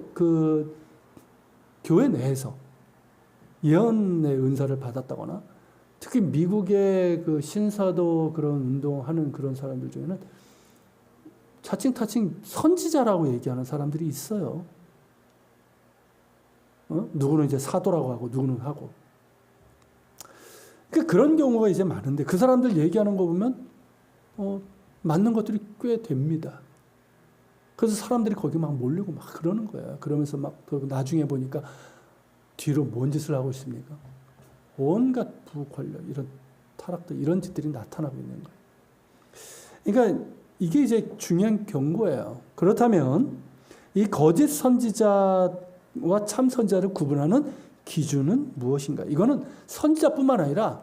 교회 내에서 예언의 은사를 받았다거나, 특히 미국의 신사도 그런 운동하는 그런 사람들 중에는 자칭 선지자라고 얘기하는 사람들이 있어요. 누구는 이제 사도라고 하고, 누구는 하고. 그런 경우가 이제 많은데 그 사람들 얘기하는 거 보면 맞는 것들이 꽤 됩니다. 그래서 사람들이 거기 막 몰리고 막 그러는 거예요. 그러면서 막 나중에 보니까 뒤로 뭔 짓을 하고 있습니까? 온갖 부권력, 이런 타락들, 이런 짓들이 나타나고 있는 거예요. 그러니까 이게 이제 중요한 경고예요. 그렇다면 이 거짓 선지자와 참 선지자를 구분하는 기준은 무엇인가? 이거는 선지자뿐만 아니라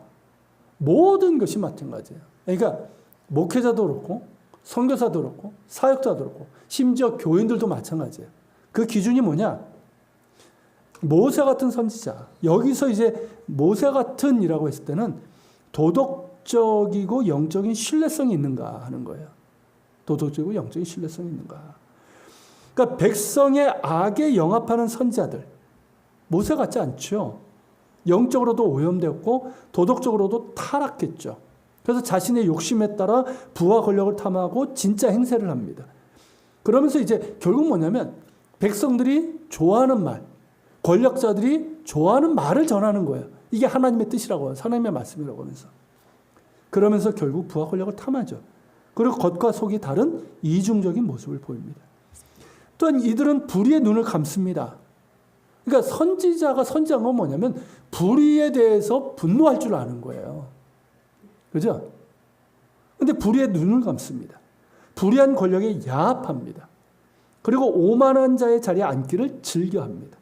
모든 것이 마찬가지예요. 그러니까 목회자도 그렇고 선교사도 그렇고 사역자도 그렇고 심지어 교인들도 마찬가지예요. 그 기준이 뭐냐? 모세 같은 선지자. 여기서 이제 모세 같은이라고 했을 때는 도덕적이고 영적인 신뢰성이 있는가 하는 거예요. 도덕적이고 영적인 신뢰성이 있는가. 그러니까 백성의 악에 영합하는 선지자들. 모세 같지 않죠. 영적으로도 오염되었고 도덕적으로도 타락했죠. 그래서 자신의 욕심에 따라 부와 권력을 탐하고 진짜 행세를 합니다. 그러면서 이제 결국 뭐냐면 백성들이 좋아하는 말, 권력자들이 좋아하는 말을 전하는 거예요. 이게 하나님의 뜻이라고 해요. 하나님의 말씀이라고 하면서. 그러면서 결국 부와 권력을 탐하죠. 그리고 겉과 속이 다른 이중적인 모습을 보입니다. 또한 이들은 불의의 눈을 감습니다. 그러니까 선지자가 선지한 건 뭐냐면 불의에 대해서 분노할 줄 아는 거예요. 그죠? 근데 불의의 눈을 감습니다. 불의한 권력에 야합합니다. 그리고 오만한 자의 자리에 앉기를 즐겨합니다.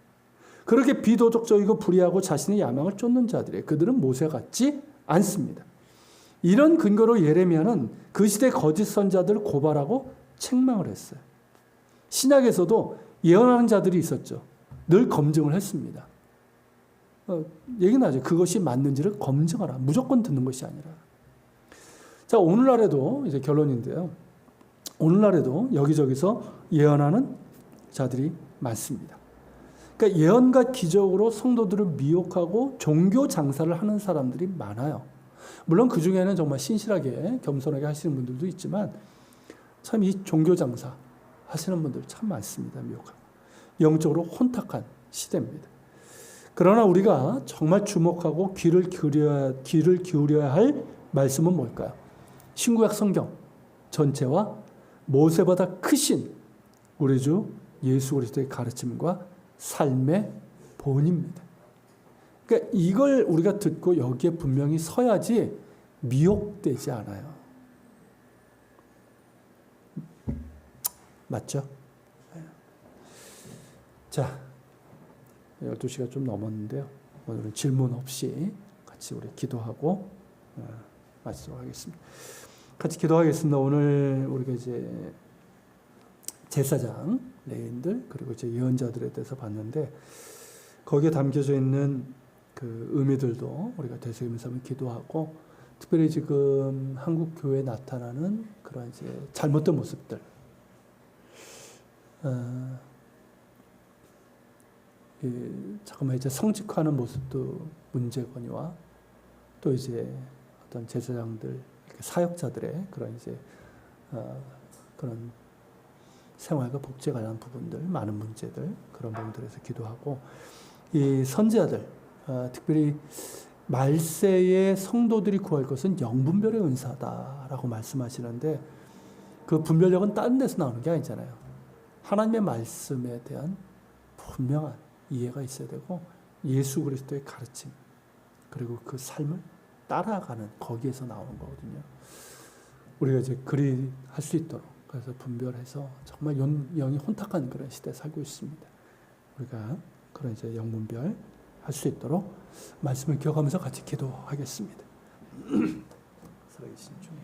그렇게 비도덕적이고 불의하고 자신의 야망을 쫓는 자들이에요. 그들은 모세 같지 않습니다. 이런 근거로 예레미야는 그 시대 거짓 선자들을 고발하고 책망을 했어요. 신약에서도 예언하는 자들이 있었죠. 늘 검증을 했습니다. 얘기는 하죠. 그것이 맞는지를 검증하라. 무조건 듣는 것이 아니라. 자, 오늘날에도 이제 결론인데요. 오늘날에도 여기저기서 예언하는 자들이 많습니다. 그러니까 예언과 기적으로 성도들을 미혹하고 종교 장사를 하는 사람들이 많아요. 물론 그 중에는 정말 신실하게 겸손하게 하시는 분들도 있지만 참 이 종교 장사 하시는 분들 참 많습니다. 미혹하고. 영적으로 혼탁한 시대입니다. 그러나 우리가 정말 주목하고 귀를 기울여야 할 말씀은 뭘까요? 신구약 성경 전체와 모세보다 크신 우리 주 예수 그리스도의 가르침과 삶의 본입니다. 그러니까 이걸 우리가 듣고 여기에 분명히 서야지 미혹되지 않아요. 맞죠? 자, 12시가 좀 넘었는데요. 오늘은 질문 없이 같이 우리 기도하고 마치도록 하겠습니다. 같이 기도하겠습니다. 오늘 우리가 이제 제사장, 레위인들 그리고 이제 예언자들에 대해서 봤는데 거기에 담겨져 있는 그 의미들도 우리가 되새기면서 한번 기도하고 특별히 지금 한국 교회에 나타나는 그런 이제 잘못된 모습들, 잠깐만 이제 성직화하는 모습도 문제거니와 또 이제 어떤 제사장들, 사역자들의 그런 이제 그런 생활과 복지에 관한 부분들, 많은 문제들 그런 부분들에서 기도하고 이 선지자들, 특별히 말세의 성도들이 구할 것은 영분별의 은사다라고 말씀하시는데 그 분별력은 다른 데서 나오는 게 아니잖아요. 하나님의 말씀에 대한 분명한 이해가 있어야 되고 예수 그리스도의 가르침 그리고 그 삶을 따라가는 거기에서 나오는 거거든요. 우리가 이제 그리 할 수 있도록 그래서 분별해서 정말 영이 혼탁한 그런 시대에 살고 있습니다. 우리가 그런 이제 영분별 할 수 있도록 말씀을 기억하면서 같이 기도하겠습니다. 살아계신 주님.